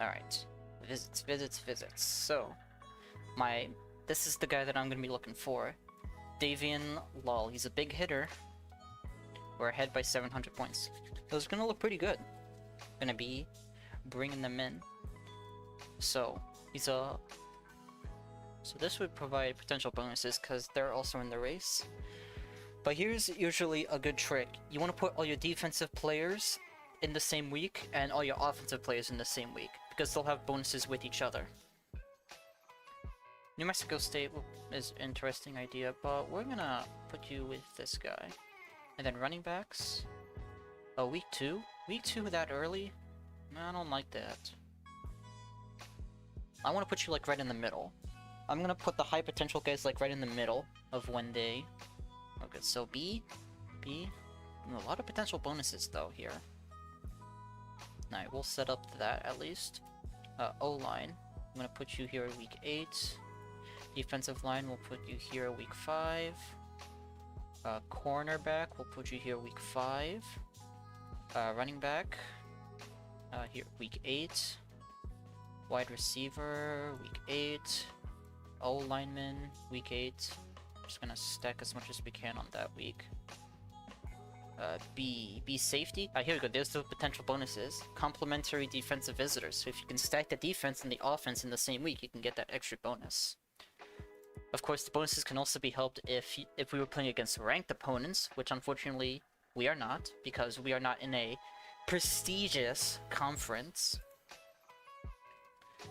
Alright, visits. So, this is the guy that I'm gonna be looking for. Davian Lull, he's a big hitter. We're ahead by 700 points. Those are gonna look pretty good. Gonna be bringing them in. So, so this would provide potential bonuses because they're also in the race. But here's usually a good trick. You want to put all your defensive players in the same week and all your offensive players in the same week because they'll have bonuses with each other. New Mexico State is an interesting idea, but we're gonna put you with this guy. And then running backs. Oh, week 2? Week 2 that early? No, I don't like that. I want to put you like right in the middle. I'm gonna put the high potential guys like right in the middle of when they... Okay, so B. A lot of potential bonuses though here. Alright, we'll set up that at least. O-line. I'm gonna put you here week 8. Defensive line, we'll put you here week 5. Cornerback, we'll put you here week 5. Running back, here week 8. Wide receiver, week 8. O-lineman, week 8. Just gonna stack as much as we can on that week. B safety. Here we go, there's the potential bonuses. Complementary defensive visitors. So if you can stack the defense and the offense in the same week, you can get that extra bonus. Of course, the bonuses can also be helped if we were playing against ranked opponents, which unfortunately we are not, because we are not in a prestigious conference.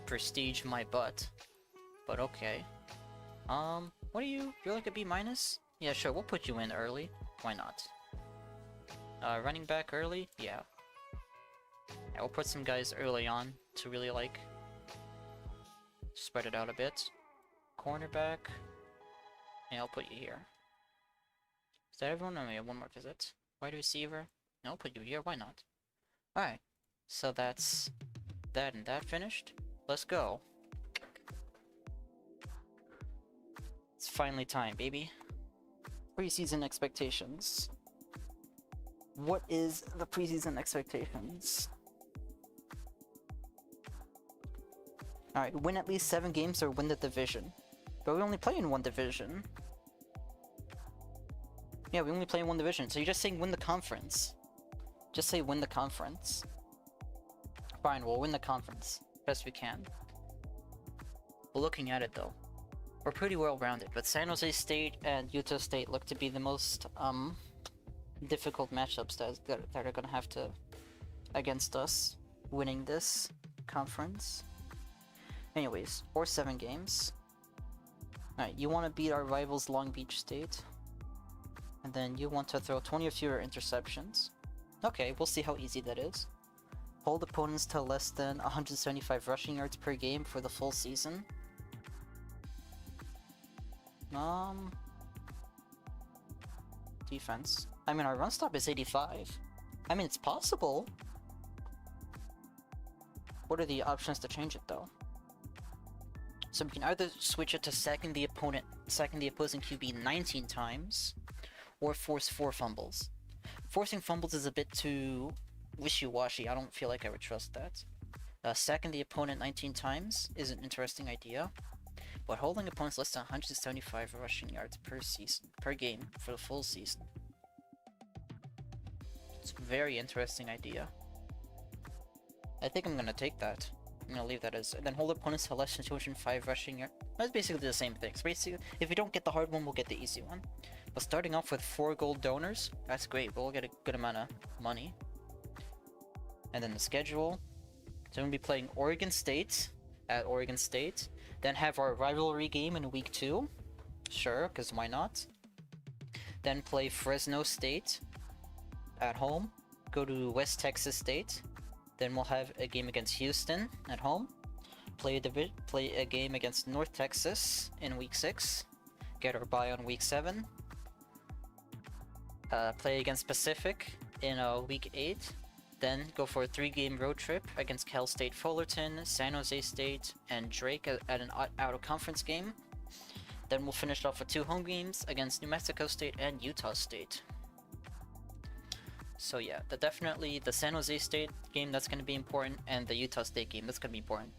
Prestige my butt. But okay. What are you? You're like a B-? Yeah, sure, we'll put you in early. Why not? Running back early? Yeah. Yeah, we'll put some guys early on to really, like, spread it out a bit. Cornerback. Yeah, I'll put you here. Is that everyone? No, we have one more visit. Wide receiver. No, I'll put you here. Why not? Alright. So that's that and that finished. Let's go. It's finally time, baby. Preseason expectations. What is the preseason expectations? Alright, win at least 7 games or win the division. But we only play in one division. Yeah, we only play in one division, so you're just saying win the conference. Just say win the conference. Fine, we'll win the conference. Best we can. But looking at it though, we're pretty well rounded, but San Jose State and Utah State look to be the most difficult matchups that are gonna have to against us winning this conference. Anyways, or 7 games. Alright, you want to beat our rivals Long Beach State? And then you want to throw 20 or fewer interceptions. Okay, we'll see how easy that is. Hold opponents to less than 175 rushing yards per game for the full season. Defense. I mean, our run stop is 85. I mean, it's possible. What are the options to change it, though? So we can either switch it to sacking the opposing QB 19 times, or force 4 fumbles. Forcing fumbles is a bit too wishy-washy. I don't feel like I would trust that. Sacking the opponent 19 times is an interesting idea, but holding opponents less than 175 rushing yards per game for the full season. It's a very interesting idea. I think I'm gonna take that. I'm gonna leave that as, and then hold opponents to less than 205 rushing yards. That's basically the same thing. So basically, if we don't get the hard one, we'll get the easy one. But starting off with 4 gold donors, that's great. We'll get a good amount of money. And then the schedule. So we're gonna be playing Oregon State at Oregon State. Then have our rivalry game in week 2. Sure, because why not? Then play Fresno State at home. Go to West Texas State. Then we'll have a game against Houston at home. Play a game against North Texas in week 6. Get our bye on week 7. Play against Pacific in week 8. Then go for a 3-game road trip against Cal State Fullerton, San Jose State, and Drake at an out-of-conference game. Then we'll finish off with 2 home games against New Mexico State and Utah State. So yeah, definitely the San Jose State game, that's going to be important, and the Utah State game, that's going to be important.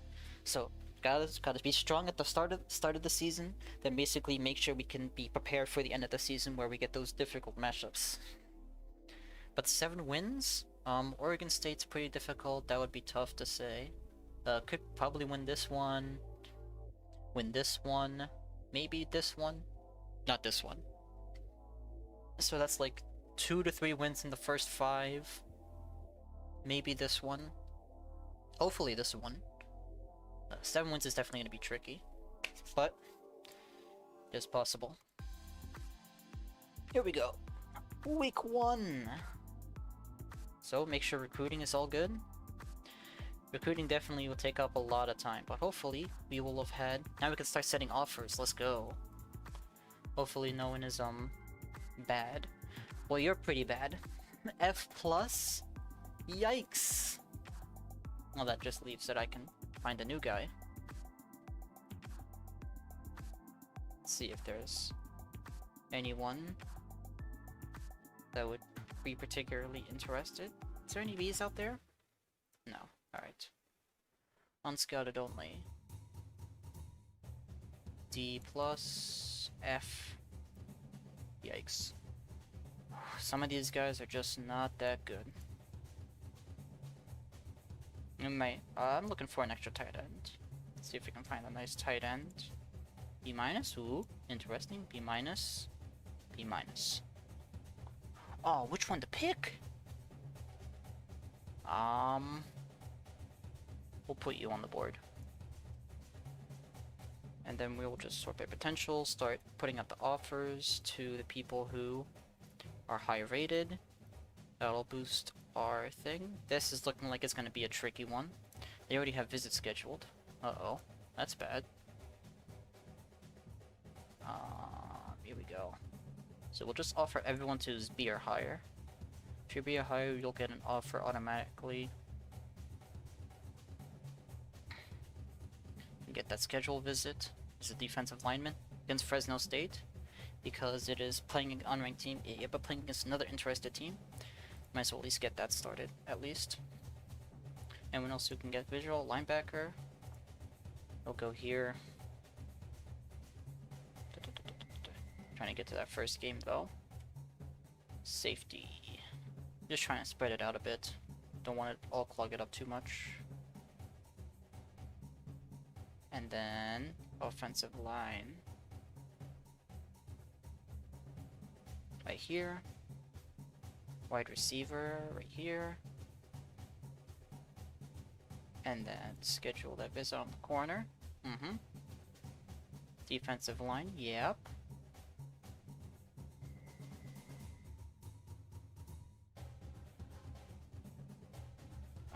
So gotta be strong at the start of the season, then basically make sure we can be prepared for the end of the season where we get those difficult matchups. But 7 wins, Oregon State's pretty difficult. That would be tough to say. Could probably win this one, maybe this one, not this one. So that's like 2 to 3 wins in the first 5. Maybe this one. Hopefully this one. 7 wins is definitely going to be tricky, but it's possible. Here we go. Week 1. So make sure recruiting is all good. Recruiting definitely will take up a lot of time, but hopefully we will have had... Now we can start setting offers. Let's go. Hopefully no one is bad. Well, you're pretty bad. F+? Yikes! Well, that just leaves that I can find a new guy. Let's see if there's anyone that would be particularly interested. Is there any V's out there? No. Alright. Unscouted only. D+, F. Yikes. Some of these guys are just not that good. I'm looking for an extra tight end. Let's see if we can find a nice tight end. B-, ooh, interesting. B-, B-. Oh, which one to pick? We'll put you on the board. And then we'll just sort by potential, start putting out the offers to the people who are high rated. That'll boost our thing. This is looking like it's going to be a tricky one. They already have visits scheduled. Uh-oh, that's bad. Here we go. So we'll just offer everyone to B or higher. If you're B or higher, you'll get an offer automatically. You get that schedule visit. It's a defensive lineman against Fresno State, because it is playing an unranked team, yeah, but playing against another interested team. Might as well at least get that started, at least. Anyone else who can get visual? Linebacker. We'll go here. Trying to get to that first game, though. Safety. Just trying to spread it out a bit. Don't want to all clog it up too much. And then offensive line. Right here. Wide receiver right here. And then schedule that visit on the corner. Defensive line, yep.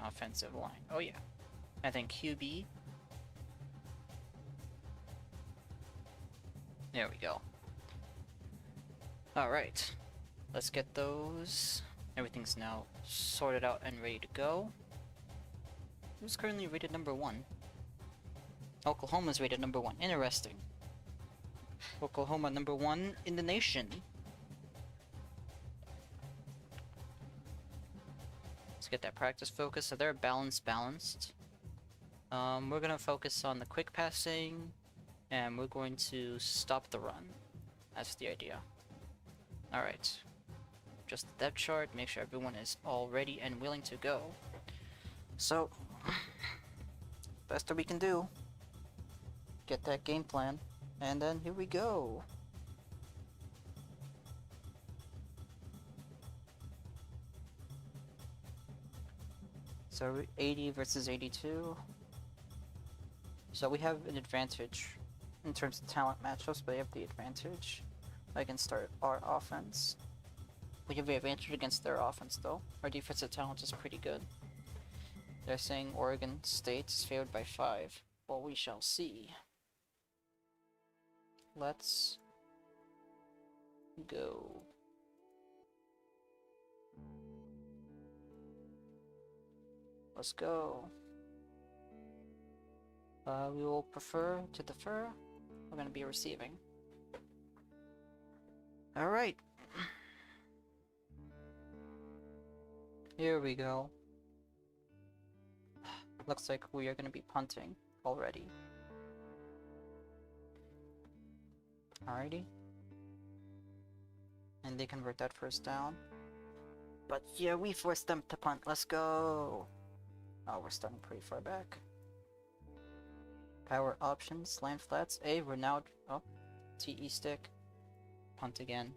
offensive line. Oh yeah. I think QB. There we go. Alright. Let's get those. Everything's now sorted out and ready to go. Who's currently rated number 1? Oklahoma's rated number 1. Interesting. Oklahoma number 1 in the nation. Let's get that practice focus. So they're balanced. We're gonna focus on the quick passing, and we're going to stop the run. That's the idea. Alright. Just the depth chart, make sure everyone is all ready and willing to go. So, best that we can do. Get that game plan, and then here we go. So 80 versus 82. So we have an advantage in terms of talent matchups, but they have the advantage against our offense. We have the advantage against their offense though. Our defensive talent is pretty good. They're saying Oregon State is favored by 5. Well, we shall see. Let's go. Let's go. We will prefer to defer. We're going to be receiving. Alright. Here we go. Looks like we are going to be punting already. Alrighty. And they convert that first down. But yeah, we forced them to punt. Let's go. Oh, we're starting pretty far back. Power options, slant flats. A, we're now... Oh, TE stick. Punt again.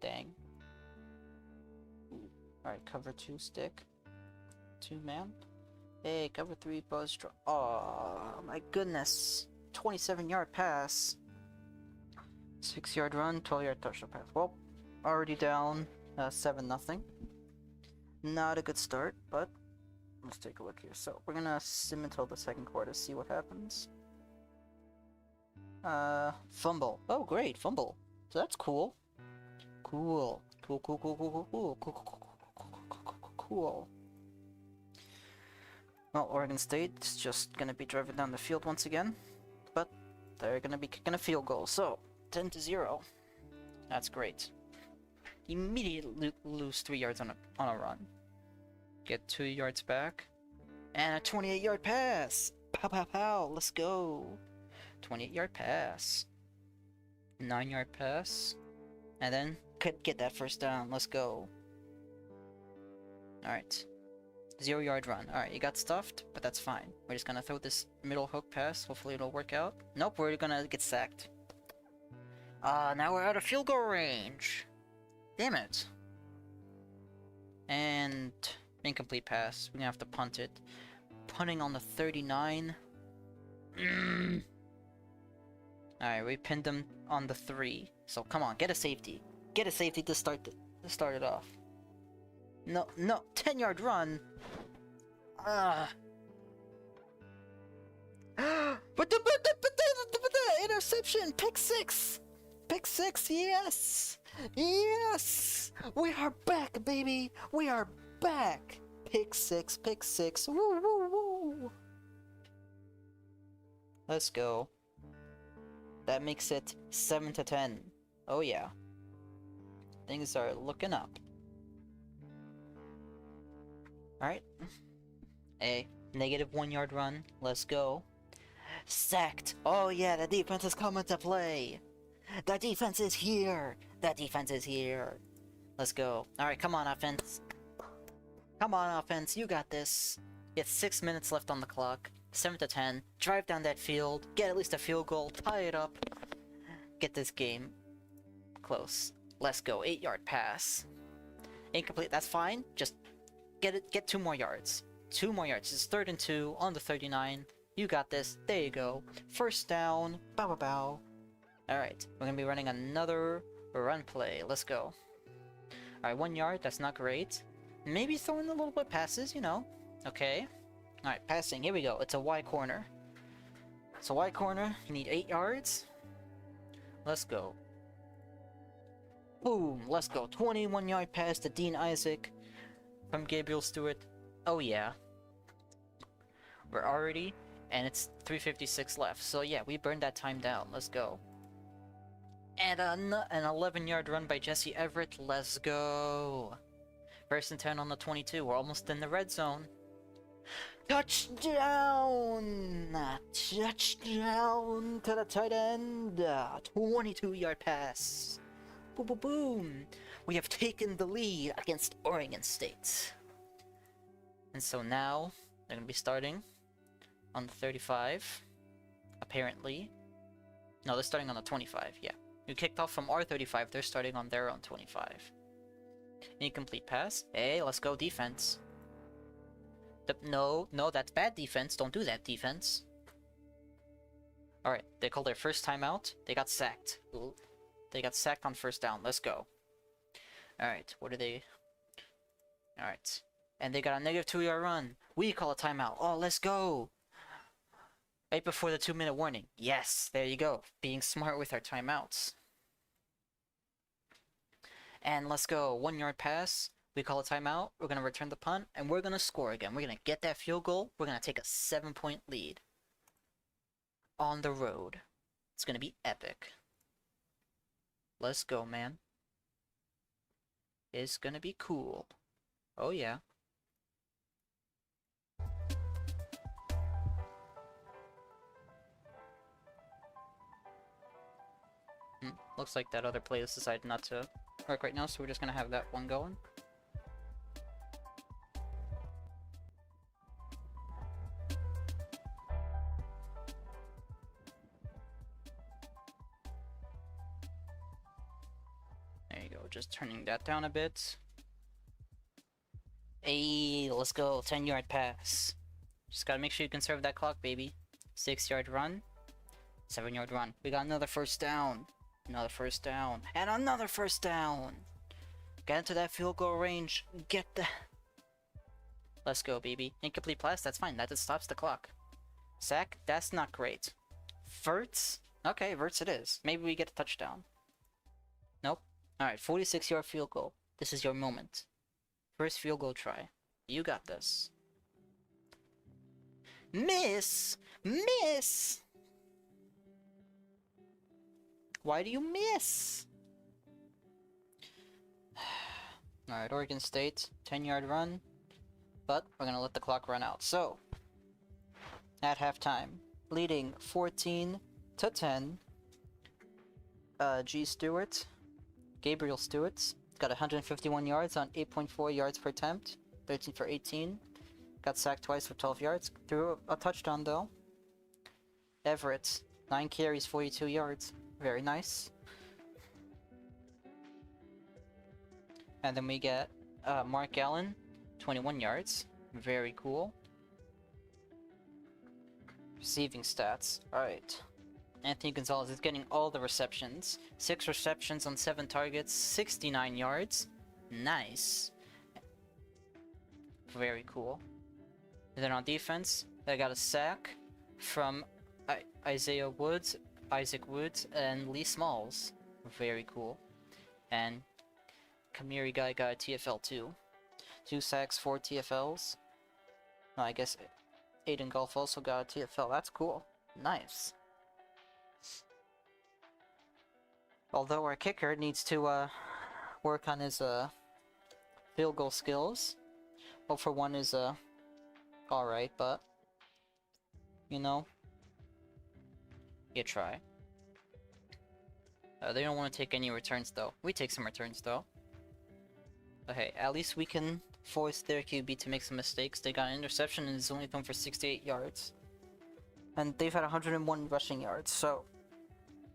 Dang. Alright, cover 2 stick. 2 man. Hey, cover 3 buzz draw. Oh my goodness. 27-yard pass. 6-yard run, 12-yard touchdown pass. Well, already down 7-0. Not a good start, but let's take a look here. So we're gonna sim until the second quarter, see what happens. Fumble. Oh, great, fumble. So that's cool. Cool. Cool. Well, Oregon State's just gonna be driving down the field once again, but they're gonna be kicking a field goal. So 10-0. That's great. Immediately lose 3 yards on a run. Get 2 yards back, and a 28-yard pass. Pow pow pow. Let's go. 28-yard pass. 9-yard pass, and then could get that first down. Let's go. All right. 0-yard run. Alright, you got stuffed, but that's fine. We're just gonna throw this middle hook pass. Hopefully it'll work out. Nope, we're gonna get sacked. Now we're out of field goal range. Damn it. And incomplete pass. We're gonna have to punt it. Punting on the 39. Alright, we pinned them on the 3. So come on, get a safety. Get a safety to start it off. No, 10-yard run. But the interception, pick 6. Pick 6, yes. Yes. We are back, baby. We are back. Pick 6, pick 6. Woo, woo, woo. Let's go. That makes it 7-10. Oh yeah. Things are looking up. Alright. A -1-yard run. Let's go. Sacked. Oh yeah, the defense is coming to play. The defense is here. The defense is here. Let's go. Alright, come on, offense. Come on, offense. You got this. You have 6 minutes left on the clock. 7-10. Drive down that field. Get at least a field goal. Tie it up. Get this game close. Let's go. 8-yard pass. Incomplete. That's fine. Just get 2 more yards. 2 more yards. It's 3rd and 2 on the 39. You got this. There you go. First down. Bow bow bow. Alright. We're gonna be running another run play. Let's go. Alright, 1 yard. That's not great. Maybe throwing a little bit passes, you know. Okay. Alright, passing. Here we go. It's a Y corner. It's a Y corner. You need 8 yards. Let's go. Boom. Let's go. 21-yard pass to Dean Isaac from Gabriel Stewart. Oh, yeah. We're already... And it's 3:56 left. So, yeah, we burned that time down. Let's go. And an 11-yard run by Jesse Everett. Let's go. 1st and 10 on the 22. We're almost in the red zone. Touchdown! Touchdown to the tight end. 22-yard pass. Boom, boom, boom. We have taken the lead against Oregon State. And so now, they're going to be starting on the 35. Apparently. No, they're starting on the 25, yeah. We kicked off from our 35, they're starting on their own 25. Incomplete pass. Hey, let's go defense. No, that's bad defense. Don't do that, defense. Alright, they called their first timeout. They got sacked. Ooh. They got sacked on 1st down. Let's go. Alright, what are they... Alright. And they got a negative 2-yard run. We call a timeout. Oh, let's go! Right before the 2-minute warning. Yes, there you go. Being smart with our timeouts. And let's go. 1-yard pass. We call a timeout. We're going to return the punt. And we're going to score again. We're going to get that field goal. We're going to take a 7-point lead. On the road. It's going to be epic. Let's go, man. It's going to be cool. Oh, yeah. Looks like that other playlist decided not to work right now, so we're just gonna have that one going. There you go, just turning that down a bit. Hey, let's go, 10-yard pass. Just gotta make sure you conserve that clock, baby. 6-yard run, 7-yard run. We got another 1st down. Another 1st down. And another 1st down! Get into that field goal range. Get the... Let's go, baby. Incomplete pass, that's fine. That just stops the clock. Sack, that's not great. Verts? Okay, Verts it is. Maybe we get a touchdown. Nope. Alright, 46-yard field goal. This is your moment. First field goal try. You got this. Miss! Miss! Why do you miss? Alright, Oregon State, 10-yard run. But we're gonna let the clock run out. So, at halftime, leading 14-10. Gabriel Stewart's got 151 yards on 8.4 yards per attempt, 13 for 18. Got sacked twice for 12 yards. Threw a touchdown though. Everett, 9 carries, 42 yards. Very nice. And then we get Mark Allen, 21 yards. Very cool. Receiving stats. Alright. Anthony Gonzalez is getting all the receptions. 6 receptions on 7 targets, 69 yards. Nice. Very cool. And then on defense, they got a sack from Isaiah Woods, Isaac Woods, and Lee Smalls. Very cool. And Kamiri Guy got a TFL too. 2 sacks, 4 TFLs. No, I guess Aiden Golf also got a TFL. That's cool. Nice. Although our kicker needs to work on his field goal skills. Well, for one is alright, but you know, you try. They don't want to take any returns though. We take some returns though. But hey, at least we can force their QB to make some mistakes. They got an interception and it's only thrown for 68 yards. And they've had 101 rushing yards, so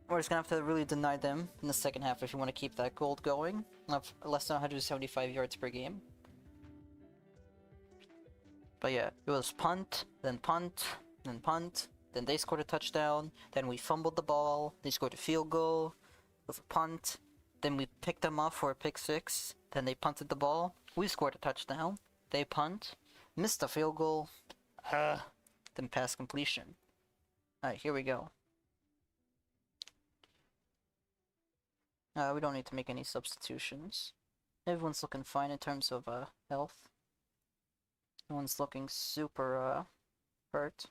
we're just gonna have to really deny them in the second half if you want to keep that gold going of less than 175 yards per game. But yeah, it was punt, then punt, then punt, then they scored a touchdown, then we fumbled the ball, they scored a field goal with a punt, then we picked them off for a pick 6, then they punted the ball, we scored a touchdown, they punt, Missed the field goal. Then pass completion. Alright, here we go. We don't need to make any substitutions. Everyone's looking fine in terms of health. No one's looking super hurt.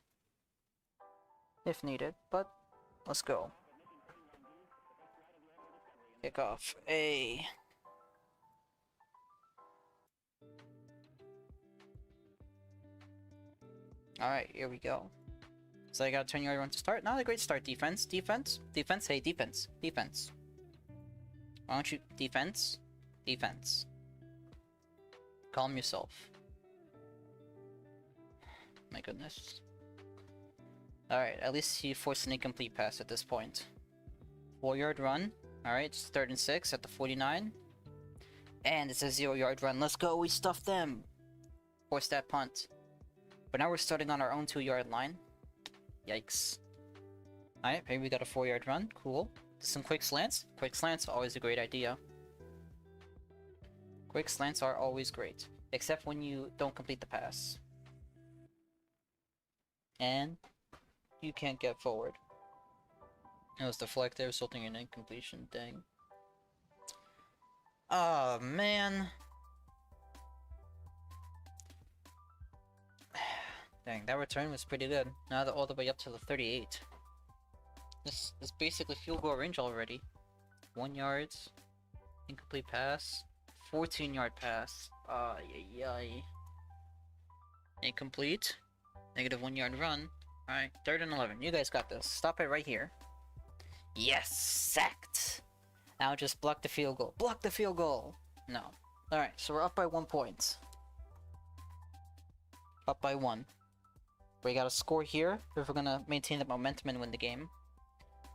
If needed, but let's go. Kick off. Hey. Alright, here we go. So I got a 10-yard run to start. Not a great start. Defense. Defense. Defense. Hey, defense. Defense. Why don't you... Defense. Defense. Calm yourself. My goodness. Alright, at least he forced an incomplete pass at this point. 4-yard run. Alright, it's 3rd and 6 at the 49. And it's a 0-yard run. Let's go, we stuffed them! Force that punt. But now we're starting on our own 2-yard line. Yikes. Alright, maybe we got a 4-yard run. Cool. Some quick slants. Quick slants, always a great idea. Quick slants are always great. Except when you don't complete the pass. And you can't get forward. It was deflected, resulting in incompletion. Dang. Oh, man. Dang, that return was pretty good. Now they're all the way up to the 38. This is basically field goal range already. 1 yard. Incomplete pass. 14-yard pass. Yay. Incomplete. Negative 1-yard run. Alright, 3rd and 11. You guys got this. Stop it right here. Yes! Sacked! Now just block the field goal. Block the field goal! No. Alright, so we're up by 1 point. Up by 1. We gotta score here if we're gonna maintain the momentum and win the game.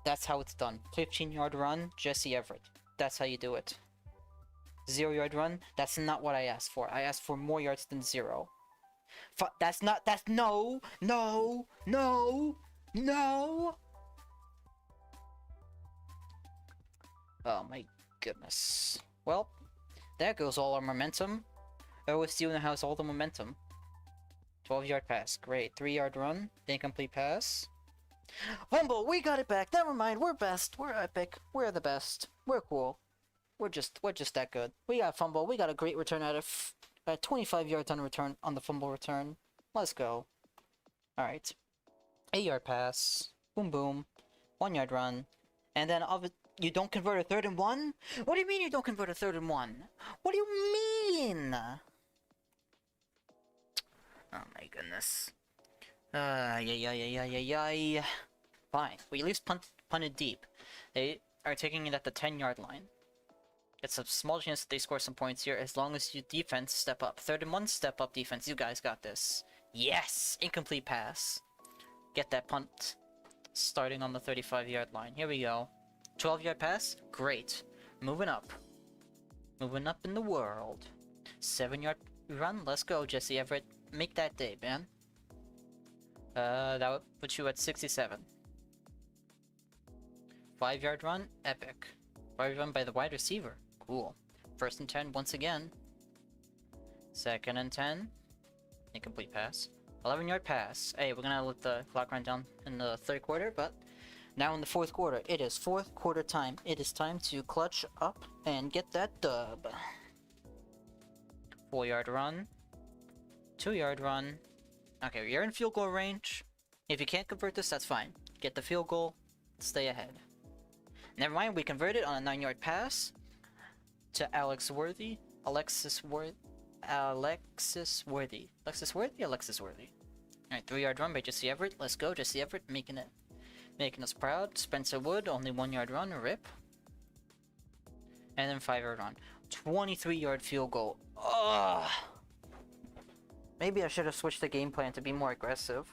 That's how it's done. 15-yard run, Jesse Everett. That's how you do it. 0-yard run, that's not what I asked for. I asked for more yards than 0. That's not, that's no, no, no, no. Oh my goodness. Well, there goes all our momentum. OSU now has all the momentum. 12-yard pass, great. 3-yard run, incomplete pass. Fumble, we got it back. Never mind, we're best. We're epic. We're the best. We're cool. We're just that good. We got fumble. We got a great return out of 25 yards on return on the fumble return. Let's go. All right. 8-yard pass. Boom boom. 1-yard run, and then you don't convert a 3rd and 1. What do you mean you don't convert a 3rd and 1? What do you mean? Oh my goodness. Yeah. Fine. We at least punted deep. They are taking it at the 10-yard line. It's a small chance that they score some points here as long as you defense step up. 3rd and 1, step up defense. You guys got this. Yes! Incomplete pass. Get that punt. Starting on the 35-yard line. Here we go. 12-yard pass? Great. Moving up. Moving up in the world. 7-yard run? Let's go, Jesse Everett. Make that day, man. That would put you at 67. 5-yard run? Epic. 5-yard run by the wide receiver. Cool. 1st and 10 once again. 2nd and 10. Incomplete pass. 11-yard pass. Hey, we're gonna let the clock run down in the 3rd quarter, but now in the 4th quarter, it is 4th quarter time. It is time to clutch up and get that dub. 4-yard run. 2-yard run. Okay, you're in field goal range. If you can't convert this, that's fine. Get the field goal, stay ahead. Never mind, we converted on a 9-yard pass to Alexis Worthy. Alexis Worthy? Alright, 3-yard run by Jesse Everett. Let's go, Jesse Everett, making us proud. Spencer Wood, only 1-yard run, rip. And then 5-yard run. 23-yard field goal. Ugh. Maybe I should have switched the game plan to be more aggressive.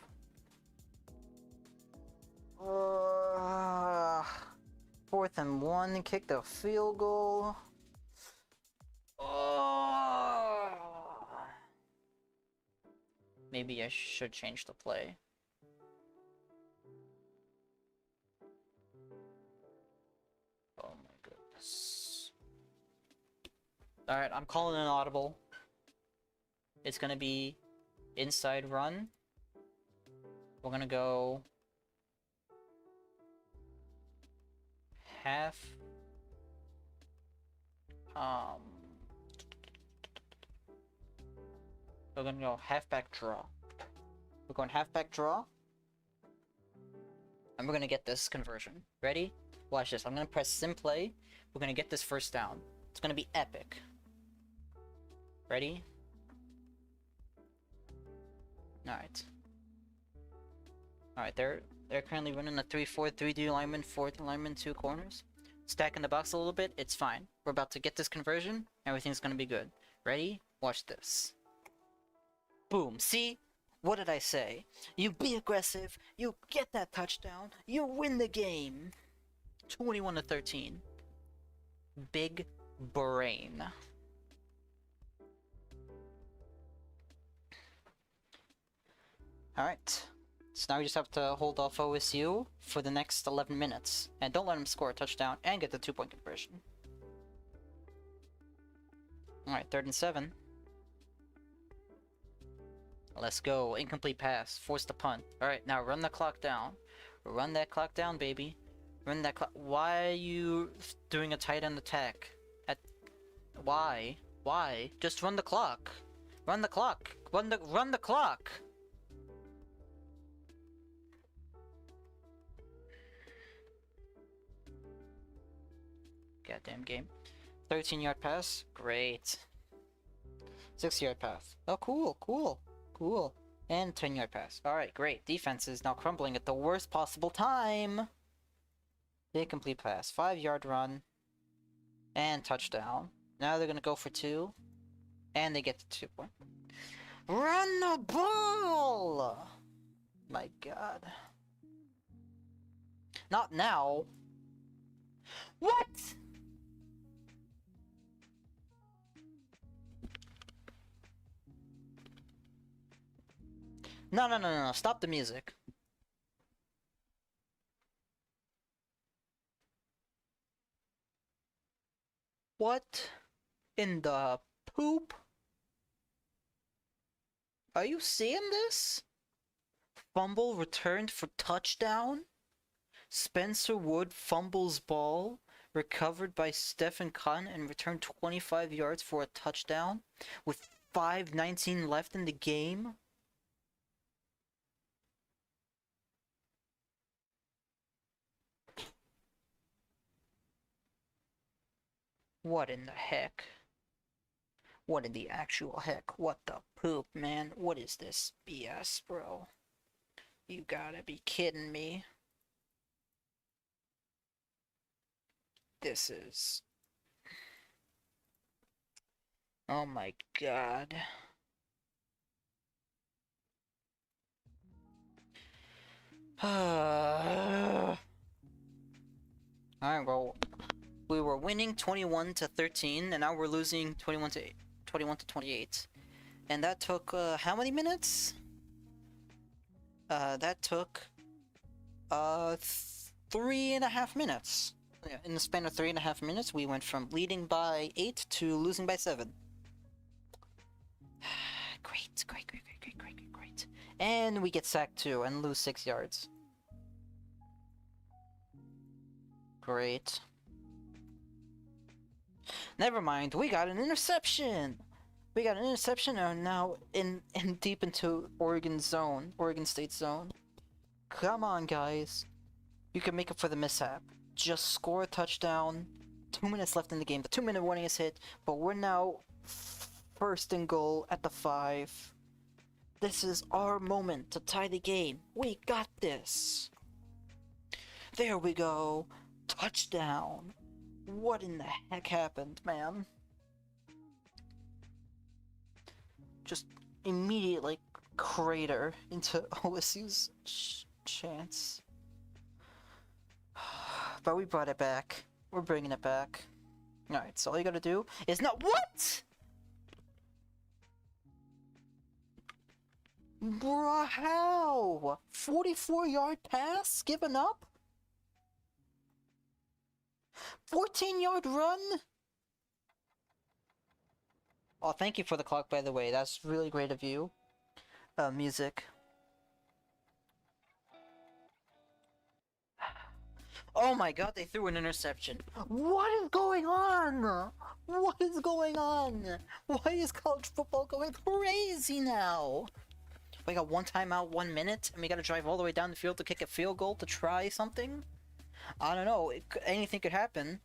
4th and 1, kick the field goal. Maybe I should change the play. Oh my goodness. Alright, I'm calling an audible. It's gonna be inside run. We're gonna go half. We're gonna go halfback draw. We're going halfback draw. And we're gonna get this conversion. Ready? Watch this. I'm gonna press sim play. We're gonna get this first down. It's gonna be epic. Ready? Alright. Alright, they're currently running a 3-4, 3D lineman, 4 lineman, 2 corners. Stacking the box a little bit, it's fine. We're about to get this conversion, everything's gonna be good. Ready? Watch this. Boom. See? What did I say? You be aggressive, you get that touchdown, you win the game. 21-13. Big brain. Alright. So now we just have to hold off OSU for the next 11 minutes. And don't let them score a touchdown and get the 2-point conversion. Alright, 3rd and 7. Let's go. Incomplete pass. Force the punt. Alright, now run the clock down. Run that clock down, baby. Run that clock. Why are you doing a tight end attack? Why? Why? Just run the clock. Run the clock. Run the clock. Goddamn game. 13-yard pass. Great. 6-yard pass. Oh, cool, cool, cool. And 10-yard pass. Alright, great. Defense is now crumbling at the worst possible time. Incomplete pass. 5-yard run. And touchdown. Now they're gonna go for 2. And they get the 2-point. Run the ball! My god. Not now. What?! No. Stop the music. What in the poop? Are you seeing this? Fumble returned for touchdown? Spencer Wood fumbles ball, recovered by Stephen Kahn and returned 25 yards for a touchdown with 5:19 left in the game? What in the heck? What in the actual heck? What the poop, man? What is this BS, bro? You gotta be kidding me. This is... Oh my god. Alright, well, we were winning 21-13, and now we're losing 21-28. And that took, how many minutes? That took, 3.5 minutes. Yeah, in the span of 3.5 minutes, we went from leading by 8 to losing by 7. Great. And we get sacked too, and lose 6 yards. Great. Never mind, we got an interception! We got an interception and are now in deep into Oregon State zone. Come on, guys. You can make up for the mishap. Just score a touchdown. 2 minutes left in the game. The 2-minute warning is hit, but we're now first and goal at the 5. This is our moment to tie the game. We got this. There we go. Touchdown. What in the heck happened, man? Just immediately crater into OSU's chance. But we brought it back. We're bringing it back. Alright, so all you gotta do is not— What?! Bruh, how? 44-yard pass? Given up? 14-yard run? Oh, thank you for the clock, by the way. That's really great of you. music. Oh my god, they threw an interception. What is going on? What is going on? Why is college football going crazy now? We got one timeout, 1 minute, and we gotta drive all the way down the field to kick a field goal to try something? I don't know, anything could happen.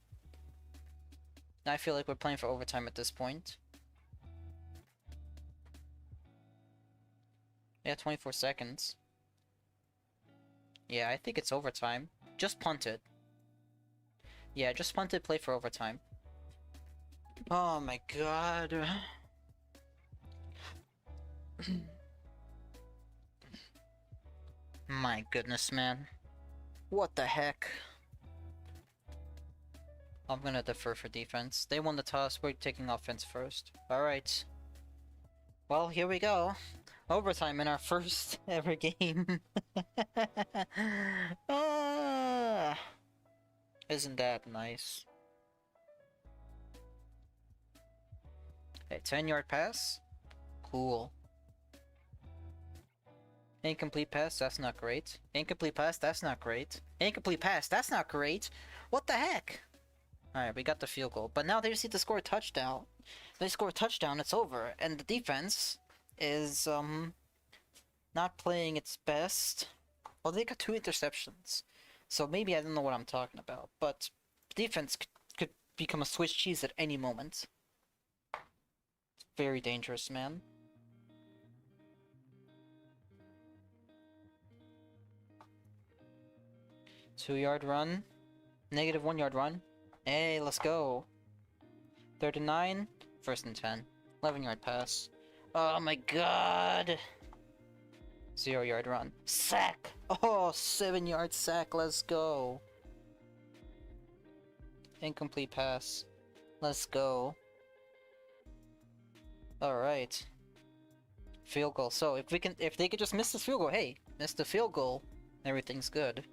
I feel like we're playing for overtime at this point. Yeah, 24 seconds. Yeah, I think it's overtime. Just punt it. Yeah, just punt it, play for overtime. Oh my god. My goodness, man. What the heck? I'm gonna defer for defense. They won the toss, we're taking offense first. Alright. Well, here we go. Overtime in our first ever game. Isn't that nice? Okay, 10-yard pass. Cool. Incomplete pass, that's not great. Incomplete pass, that's not great. Incomplete pass, that's not great. What the heck? Alright, we got the field goal. But now they just need to score a touchdown. If they score a touchdown, it's over. And the defense is, not playing its best. Well, they got 2 interceptions. So maybe I don't know what I'm talking about. But defense could become a Swiss cheese at any moment. It's very dangerous, man. Two-yard run. Negative 1-yard run. Hey, let's go. 39. First and 10. 11-yard pass. Oh my god. 0-yard run. Sack! Oh, 7-yard sack. Let's go. Incomplete pass. Let's go. Alright. Field goal. So if they could just miss this field goal, hey, miss the field goal, everything's good.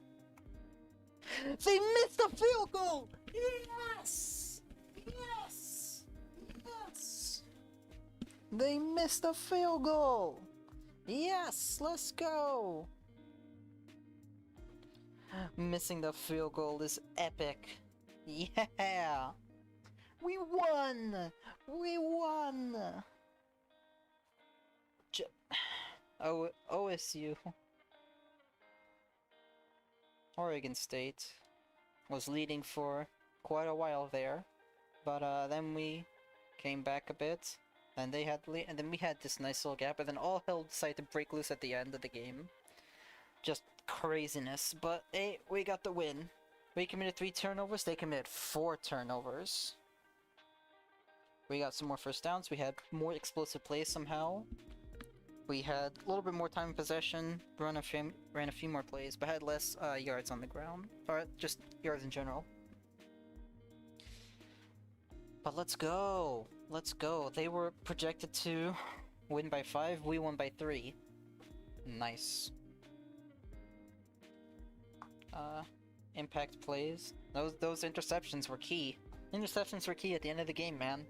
They missed the field goal! Yes! Yes! Yes! They missed the field goal! Yes! Let's go! Missing the field goal is epic. Yeah! We won! We won! OSU. Oregon State was leading for quite a while there, but then we came back a bit, and they had and then we had this nice little gap, and then all hell decided to break loose at the end of the game. Just craziness, but hey, we got the win. We committed 3 turnovers, they committed 4 turnovers. We got some more first downs, we had more explosive plays somehow. We had a little bit more time in possession, ran a few more plays, but had less yards on the ground. Or just yards in general. But let's go! Let's go! They were projected to win by 5, we won by 3. Nice. Impact plays. Those interceptions were key. Interceptions were key at the end of the game, man.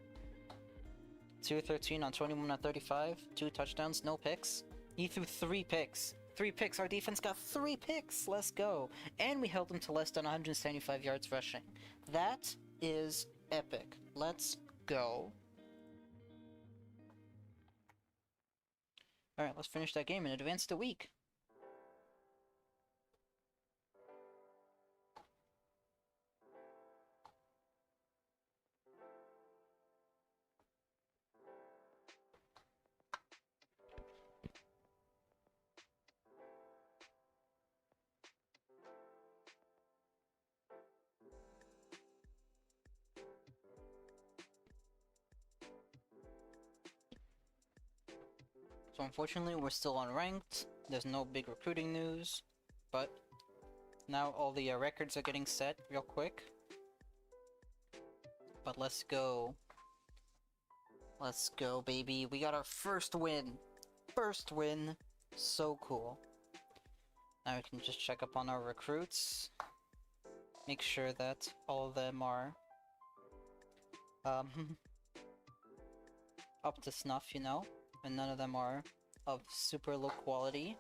213 on 21 on 35, 2 touchdowns, no picks. He threw 3 picks. 3 picks, our defense got 3 picks, let's go. And we held them to less than 175 yards rushing. That is epic. Let's go. Alright, let's finish that game and advance the week. So unfortunately, we're still unranked. There's no big recruiting news, but now all the records are getting set real quick. But let's go. Let's go, baby. We got our first win. First win. So cool. Now we can just check up on our recruits. Make sure that all of them are up to snuff, you know? And none of them are of super low quality.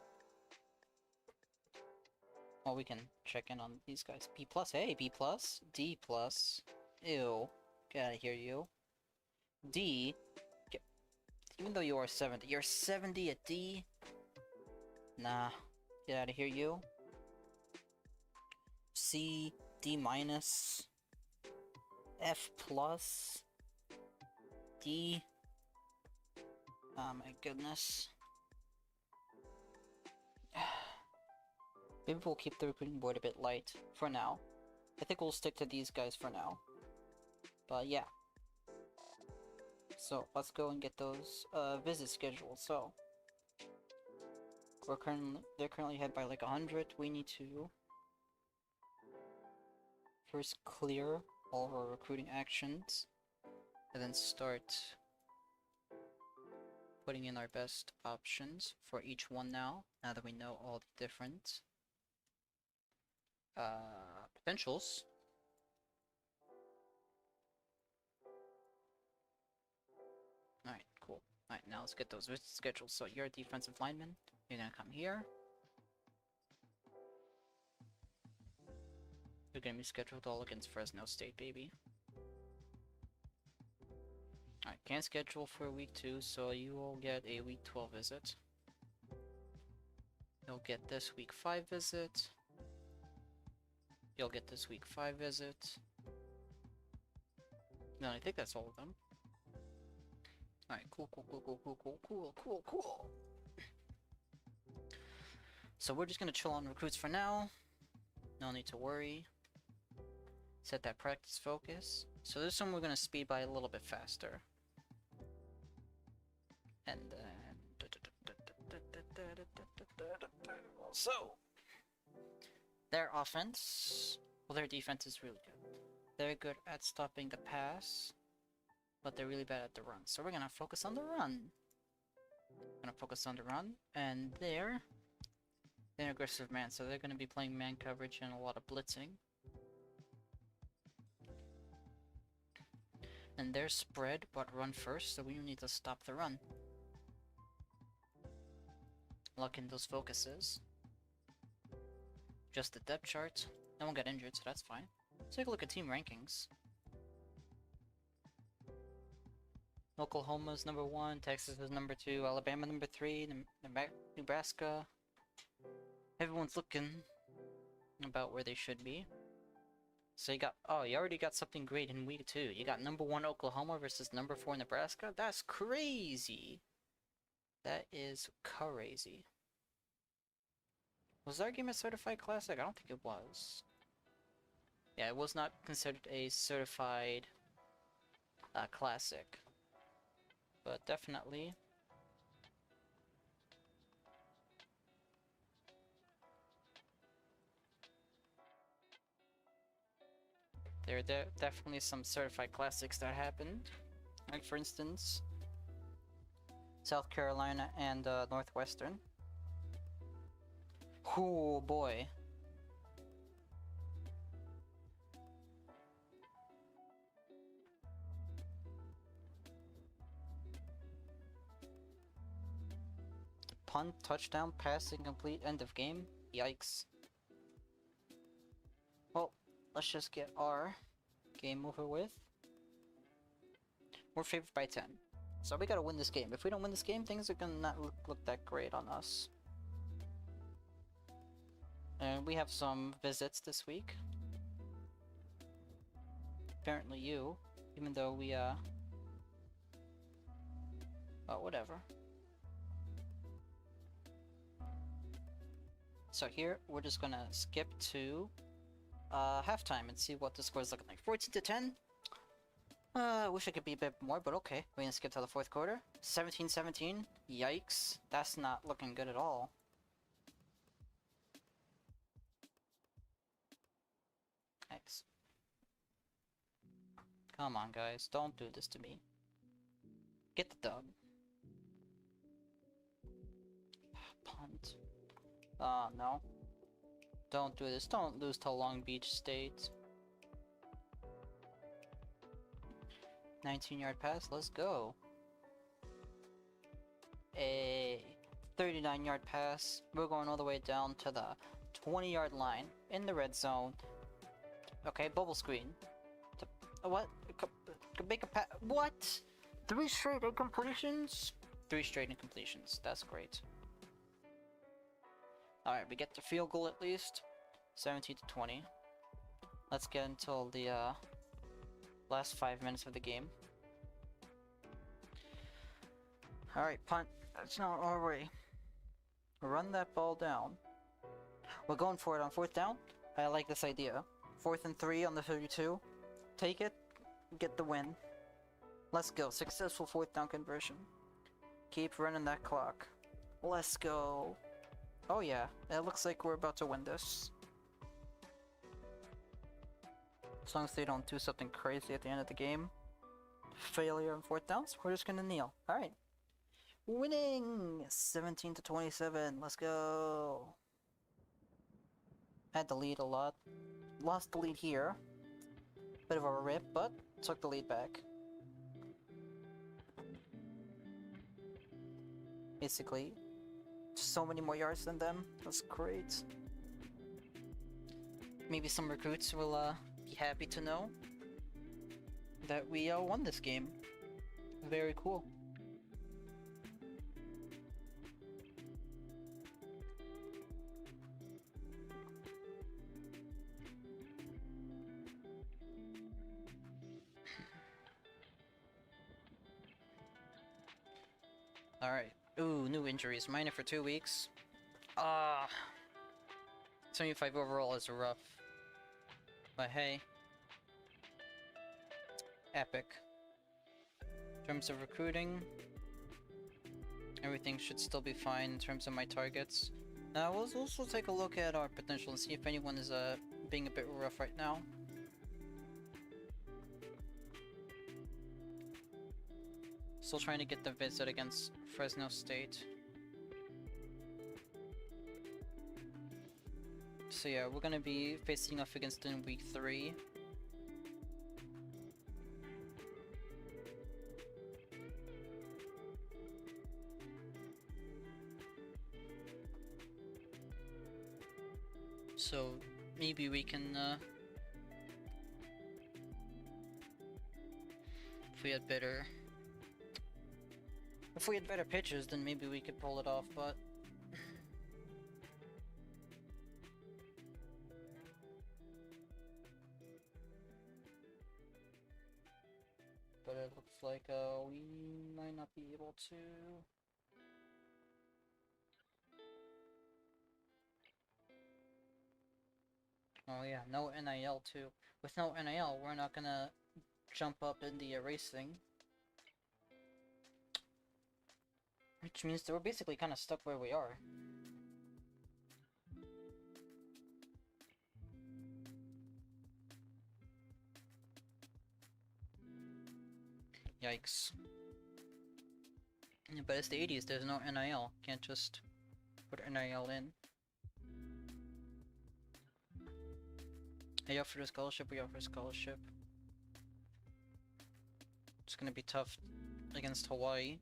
Well, we can check in on these guys. B+, hey, B+, D+. Ew. Get out of here, you. D. Get, even though you are 70. You're 70 at D? Nah. Get out of here, you. C. D-. F+. D. Oh my goodness. Maybe we'll keep the recruiting board a bit light for now. I think we'll stick to these guys for now. But yeah. So let's go and get those visits scheduled. So they're currently ahead by like 100. We need to first clear all of our recruiting actions and then start putting in our best options for each one now that we know all the different potentials. Alright, cool. Alright, now let's get those schedules. So you're a defensive lineman. You're gonna come here. You're gonna be scheduled all against Fresno State, baby. Alright, can't schedule for week 2, so you will get a week 12 visit. You'll get this week 5 visit. You'll get this week 5 visit. No, I think that's all of them. Alright, cool. So we're just gonna chill on recruits for now. No need to worry. Set that practice focus. So this one we're gonna speed by a little bit faster. And then... So... Their offense... Well, their defense is really good. They're good at stopping the pass, but they're really bad at the run. So we're gonna focus on the run. And they're an aggressive man, so they're gonna be playing man coverage and a lot of blitzing. And they're spread, but run first, so we need to stop the run. Lock in those focuses. Just the depth chart. No one got injured, so that's fine. Let's take a look at team rankings. Oklahoma's number 1, Texas is number 2, Alabama number 3, Nebraska. Everyone's looking about where they should be. So you got, oh, you already got something great in week 2. You got number 1 Oklahoma versus number 4 Nebraska. That's crazy. That is crazy. Was our game a certified classic? I don't think it was. Yeah, it was not considered a certified classic. But definitely. There are definitely some certified classics that happened. Like for instance, South Carolina and Northwestern. Oh boy. Punt, touchdown, pass, incomplete, end of game. Yikes. Well, let's just get our game over with. We're favored by 10. So we gotta win this game. If we don't win this game, things are gonna not look that great on us. And we have some visits this week. Apparently you, even though we, oh, whatever. So here, we're just gonna skip to halftime and see what the score is looking like. 14-10. I wish I could be a bit more, but okay. We're gonna skip to the 4th quarter. 17-17. Yikes. That's not looking good at all. Yikes. Come on, guys. Don't do this to me. Get the dub. Punt. No. Don't do this. Don't lose to Long Beach State. 19-yard pass. Let's go. A 39-yard pass. We're going all the way down to the 20-yard line in the red zone. Okay, bubble screen. What? Make a pass. What? 3 straight incompletions? 3 straight incompletions. That's great. Alright, we get the field goal at least. 17-20. Let's get until the last 5 minutes of the game. Alright, punt. That's not our way. Run that ball down. We're going for it on 4th down. I like this idea. 4th and 3 on the 32. Take it. Get the win. Let's go. Successful 4th down conversion. Keep running that clock. Let's go. Oh yeah, it looks like we're about to win this. As long as they don't do something crazy at the end of the game. Failure on 4th downs, we're just gonna kneel. Alright. Winning! 17-27, let's go! Had the lead a lot. Lost the lead here. Bit of a rip, but took the lead back. Basically, so many more yards than them. That's great. Maybe some recruits will be happy to know that we won this game. Very cool. Alright. Ooh, new injuries. Minor for 2 weeks. 75 overall is rough. But hey. Epic. In terms of recruiting, everything should still be fine in terms of my targets. Now, we'll also take a look at our potential and see if anyone is being a bit rough right now. Still trying to get the visit against Fresno State. So yeah, we're gonna be facing off against in week 3. So maybe we can if we had better pitches, then maybe we could pull it off, but it looks like we might not be able to. Oh yeah, no NIL too. With no NIL, we're not gonna jump up in the racing. Which means that we're basically kind of stuck where we are. Yikes. Yeah, but it's the 80s, there's no NIL. Can't just put NIL in. Hey, offer a scholarship, we offer a scholarship. It's gonna be tough against Hawaii.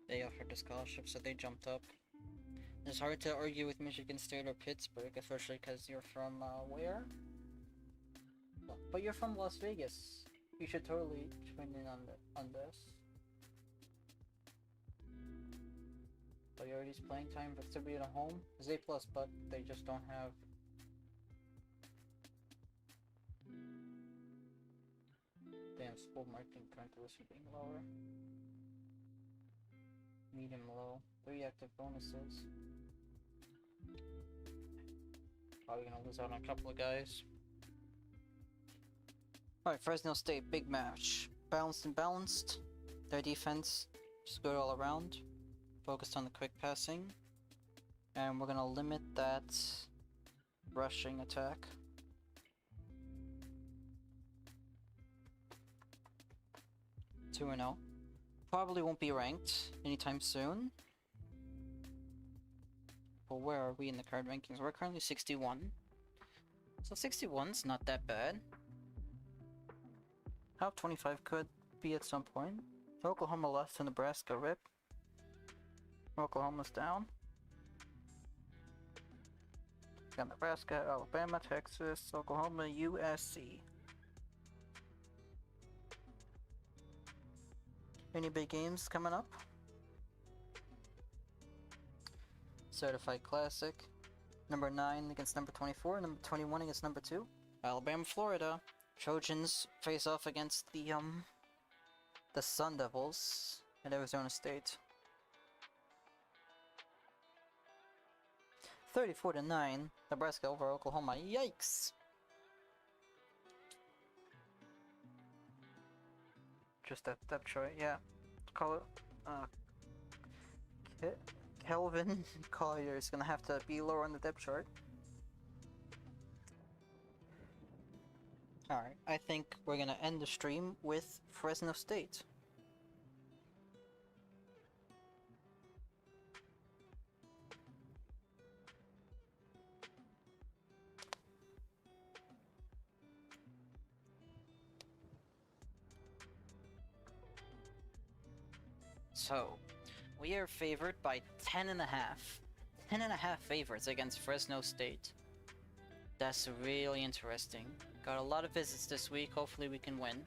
They offered a scholarship, so they jumped up. It's hard to argue with Michigan State or Pittsburgh, especially because you're from, where? But you're from Las Vegas. You should totally join in on this. Priorities playing time for to be at home is A+, but they just don't have. Damn, school marketing characteristics being lower. Medium low. 3 active bonuses. Probably gonna lose out on a couple of guys. Alright, Fresno State, big match. Balanced and balanced. Their defense just good all around. Focused on the quick passing. And we're gonna limit that rushing attack. Two 2-0. Probably won't be ranked anytime soon. But where are we in the current rankings? We're currently 61. So 61's not that bad. Top 25 could be at some point. Oklahoma lost to Nebraska, rip. Oklahoma's down. Got Nebraska, Alabama, Texas, Oklahoma, USC. Any big games coming up? Certified Classic. Number 9 against number 24, number 21 against number 2. Alabama, Florida. Trojans face off against the Sun Devils at Arizona State. 34-9, Nebraska over Oklahoma. Yikes! Just that depth chart, yeah. Call it. Kelvin Collier is gonna have to be lower on the depth chart. Alright, I think we're gonna end the stream with Fresno State. So, we are favored by 10.5. 10.5 favorites against Fresno State. That's really interesting. Got a lot of visits this week, hopefully we can win.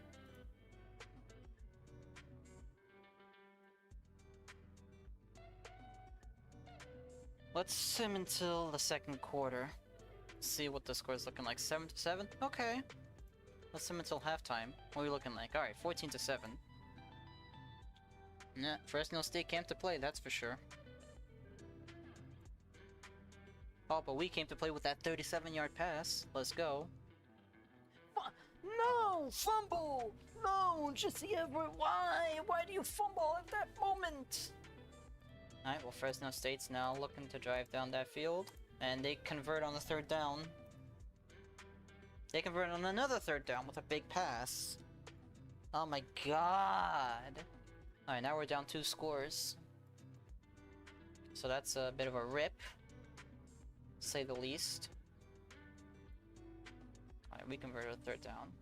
Let's sim until the second quarter. See what the score is looking like. 7-7? Okay. Let's sim until halftime. What are we looking like? Alright, 14-7. Nah, Fresno State came to play, that's for sure. Oh, but we came to play with that 37-yard pass. Let's go. No! Fumble! No! Jesse Everett, why? Why do you fumble at that moment? Alright, well, Fresno State's now looking to drive down that field. And they convert on the third down. They convert on another third down with a big pass. Oh my god! Alright, now we're down 2 scores. So that's a bit of a rip, to say the least. Alright, we converted a third down.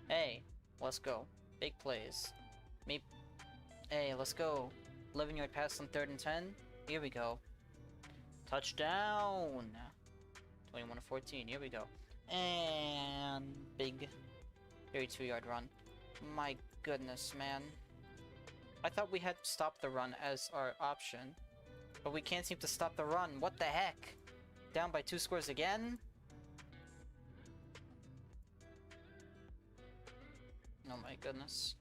Hey, let's go. Big plays. Hey, let's go. 11-yard pass on 3rd and 10. Here we go. Touchdown! 21-14, here we go. And big 32-yard run. My goodness, man. I thought we had stopped the run as our option, but we can't seem to stop the run. What the heck? Down by 2 scores again? Oh my goodness.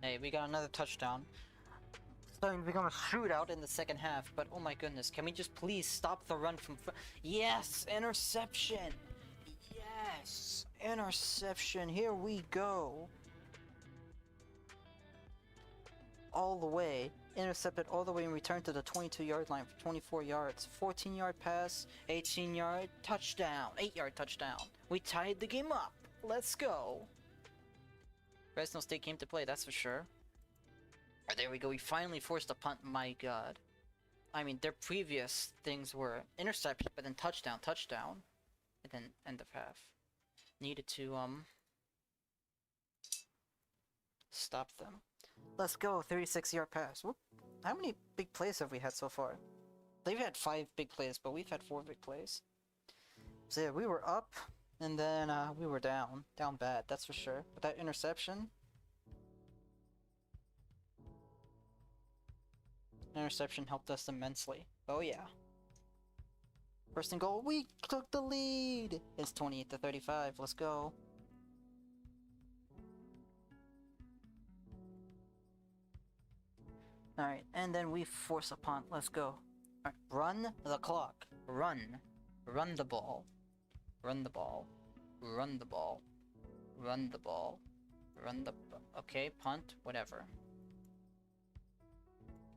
Hey, we got another touchdown. Starting to become a shootout in the second half, but oh my goodness, can we just please stop the run from Yes! Interception! Yes! Interception, here we go! All the way, intercepted all the way and returned to the 22-yard line for 24 yards. 14-yard pass, 18-yard touchdown, 8-yard touchdown. We tied the game up. Let's go. Fresno State came to play, that's for sure. Oh, there we go, we finally forced a punt, my god. I mean, their previous things were interception, but then touchdown, touchdown. And then end of half. Needed to, stop them. Let's go, 36-yard pass. Whoop. How many big plays have we had so far? They've had 5 big plays, but we've had 4 big plays. So yeah, we were up, and then we were down. Down bad, that's for sure. But that interception... Interception helped us immensely. Oh yeah. First and goal, we took the lead! It's 28-35, let's go. Alright, and then we force a punt. Let's go. Alright, run the clock. Run. Run the ball. Run the ball. Run the ball. Run the ball. Run the... Okay, punt. Whatever.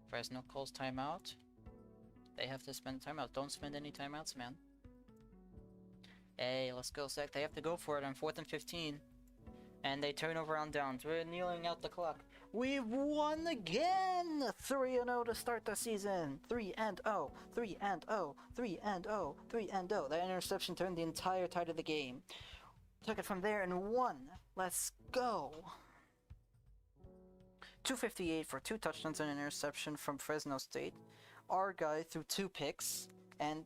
Fresno calls timeout. They have to spend timeout. Don't spend any timeouts, man. Hey, let's go, Zach. They have to go for it on 4th and 15. And they turn over on downs. We're kneeling out the clock. We've won again! 3-0 to start the season. 3-0. 3-0. 3-0. 3-0. That interception turned the entire tide of the game. Took it from there and won. Let's go. 258 for 2 touchdowns and an interception from Fresno State. Our guy threw 2 picks,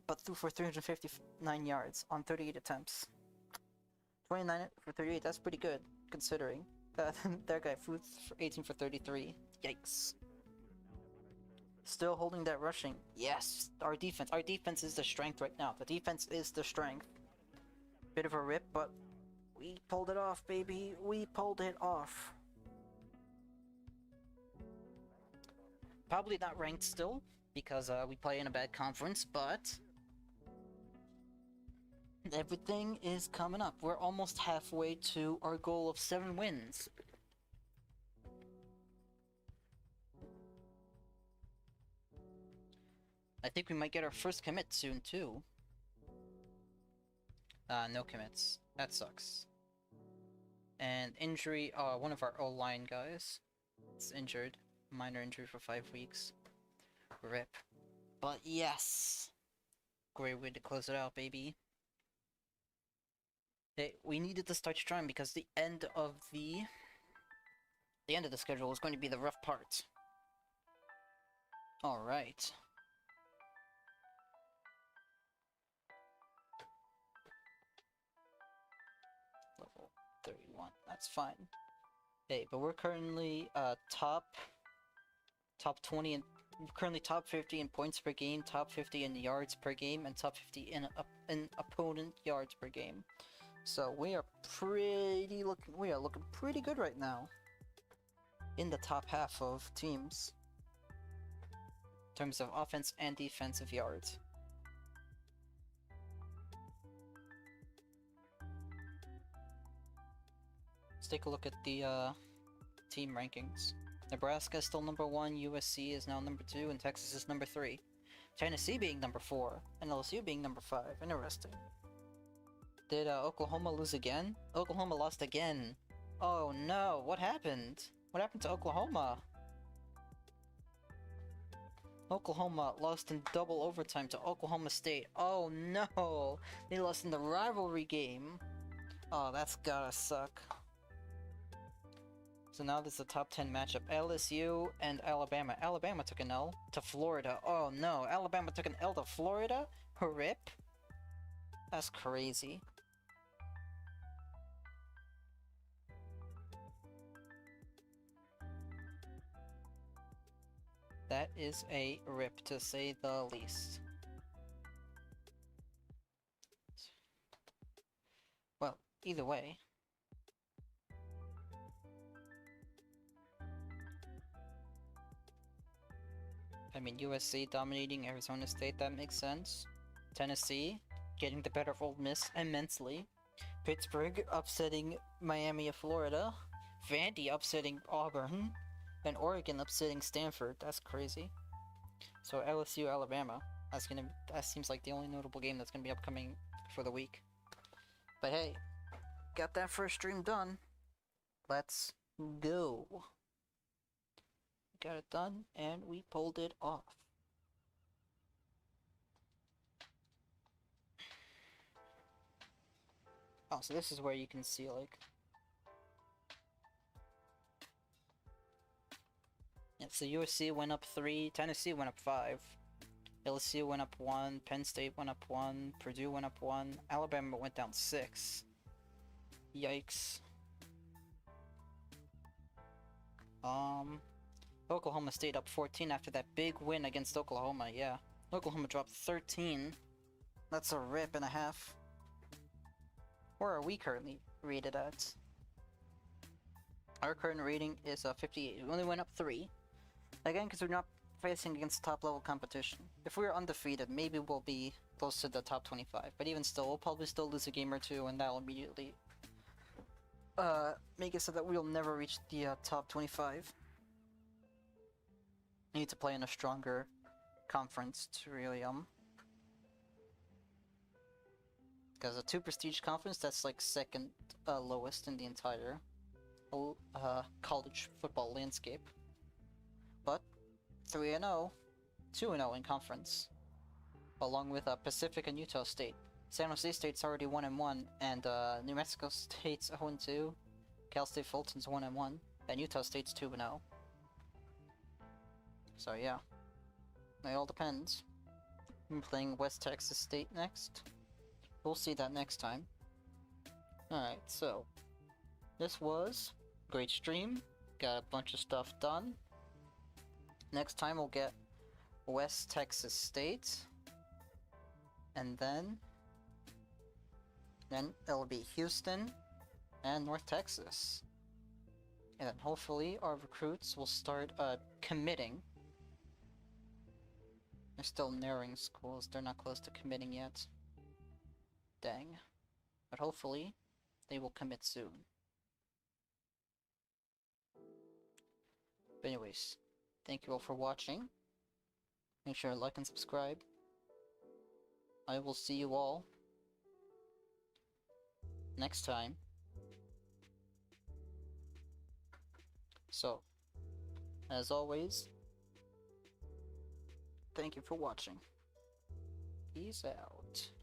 but threw for 359 yards on 38 attempts. 29 for 38, that's pretty good, considering. Their guy threw 18 for 33. Yikes. Still holding that rushing. Yes, our defense. Our defense is the strength right now. The defense is the strength. Bit of a rip, but we pulled it off, baby. We pulled it off. Probably not ranked still, because we play in a bad conference, but everything is coming up. We're almost halfway to our goal of 7 wins. I think we might get our first commit soon, too. No commits. That sucks. And injury, one of our O-line guys is injured. Minor injury for 5 weeks. RIP. But yes! Great way to close it out, baby. Hey, we needed to start strong because the end of the schedule is going to be the rough part. Alright. Level 31. That's fine. Hey, but we're currently top 20 and currently top 50 in points per game, top 50 in yards per game, and top 50 in opponent yards per game. So we are looking pretty good right now in the top half of teams in terms of offense and defensive yards. Let's take a look at the team rankings. Nebraska is still number 1, USC is now number 2, and Texas is number 3. Tennessee being number 4, and LSU being number 5. Interesting. Did Oklahoma lose again? Oklahoma lost again. Oh no, what happened? What happened to Oklahoma? Oklahoma lost in double overtime to Oklahoma State. Oh no! They lost in the rivalry game. Oh, that's gotta suck. So now this is the top 10 matchup. LSU and Alabama. Alabama took an L to Florida. Oh no, Alabama took an L to Florida? RIP? That's crazy. That is a rip, to say the least. Well, either way. I mean, USC dominating Arizona State, that makes sense. Tennessee getting the better of Ole Miss immensely. Pittsburgh upsetting Miami of Florida. Vandy upsetting Auburn. And Oregon upsetting Stanford. That's crazy. So LSU, Alabama. That seems like the only notable game that's gonna be upcoming for the week. But hey, got that first stream done. Let's go. Got it done, and we pulled it off. Oh, so this is where you can see, like... Yeah, so USC went up 3, Tennessee went up 5, LSU went up 1, Penn State went up 1, Purdue went up 1, Alabama went down 6. Yikes. Oklahoma State up 14 after that big win against Oklahoma, yeah. Oklahoma dropped 13. That's a rip and a half. Where are we currently rated at? Our current rating is 58. We only went up 3. Again, because we're not facing against top-level competition. If we're undefeated, maybe we'll be close to the top 25. But even still, we'll probably still lose a game or 2, and that'll immediately make it so that we'll never reach the top 25. Need to play in a stronger conference to really, because a 2 prestige conference, that's like second lowest in the entire college football landscape. But 3-0, 2-0 in conference, along with Pacific and Utah State. San Jose State's already 1-1, and New Mexico State's 0-2, Cal State Fulton's 1-1, and Utah State's 2-0. So yeah, it all depends. I'm playing West Texas State next. We'll see that next time. Alright, so this was a great stream. Got a bunch of stuff done. Next time we'll get West Texas State. And then it'll be Houston and North Texas. And then hopefully our recruits will start committing. They're still narrowing schools, they're not close to committing yet. Dang. But hopefully they will commit soon. But anyways, thank you all for watching. Make sure to like and subscribe. I will see you all next time. So, as always, thank you for watching. Peace out.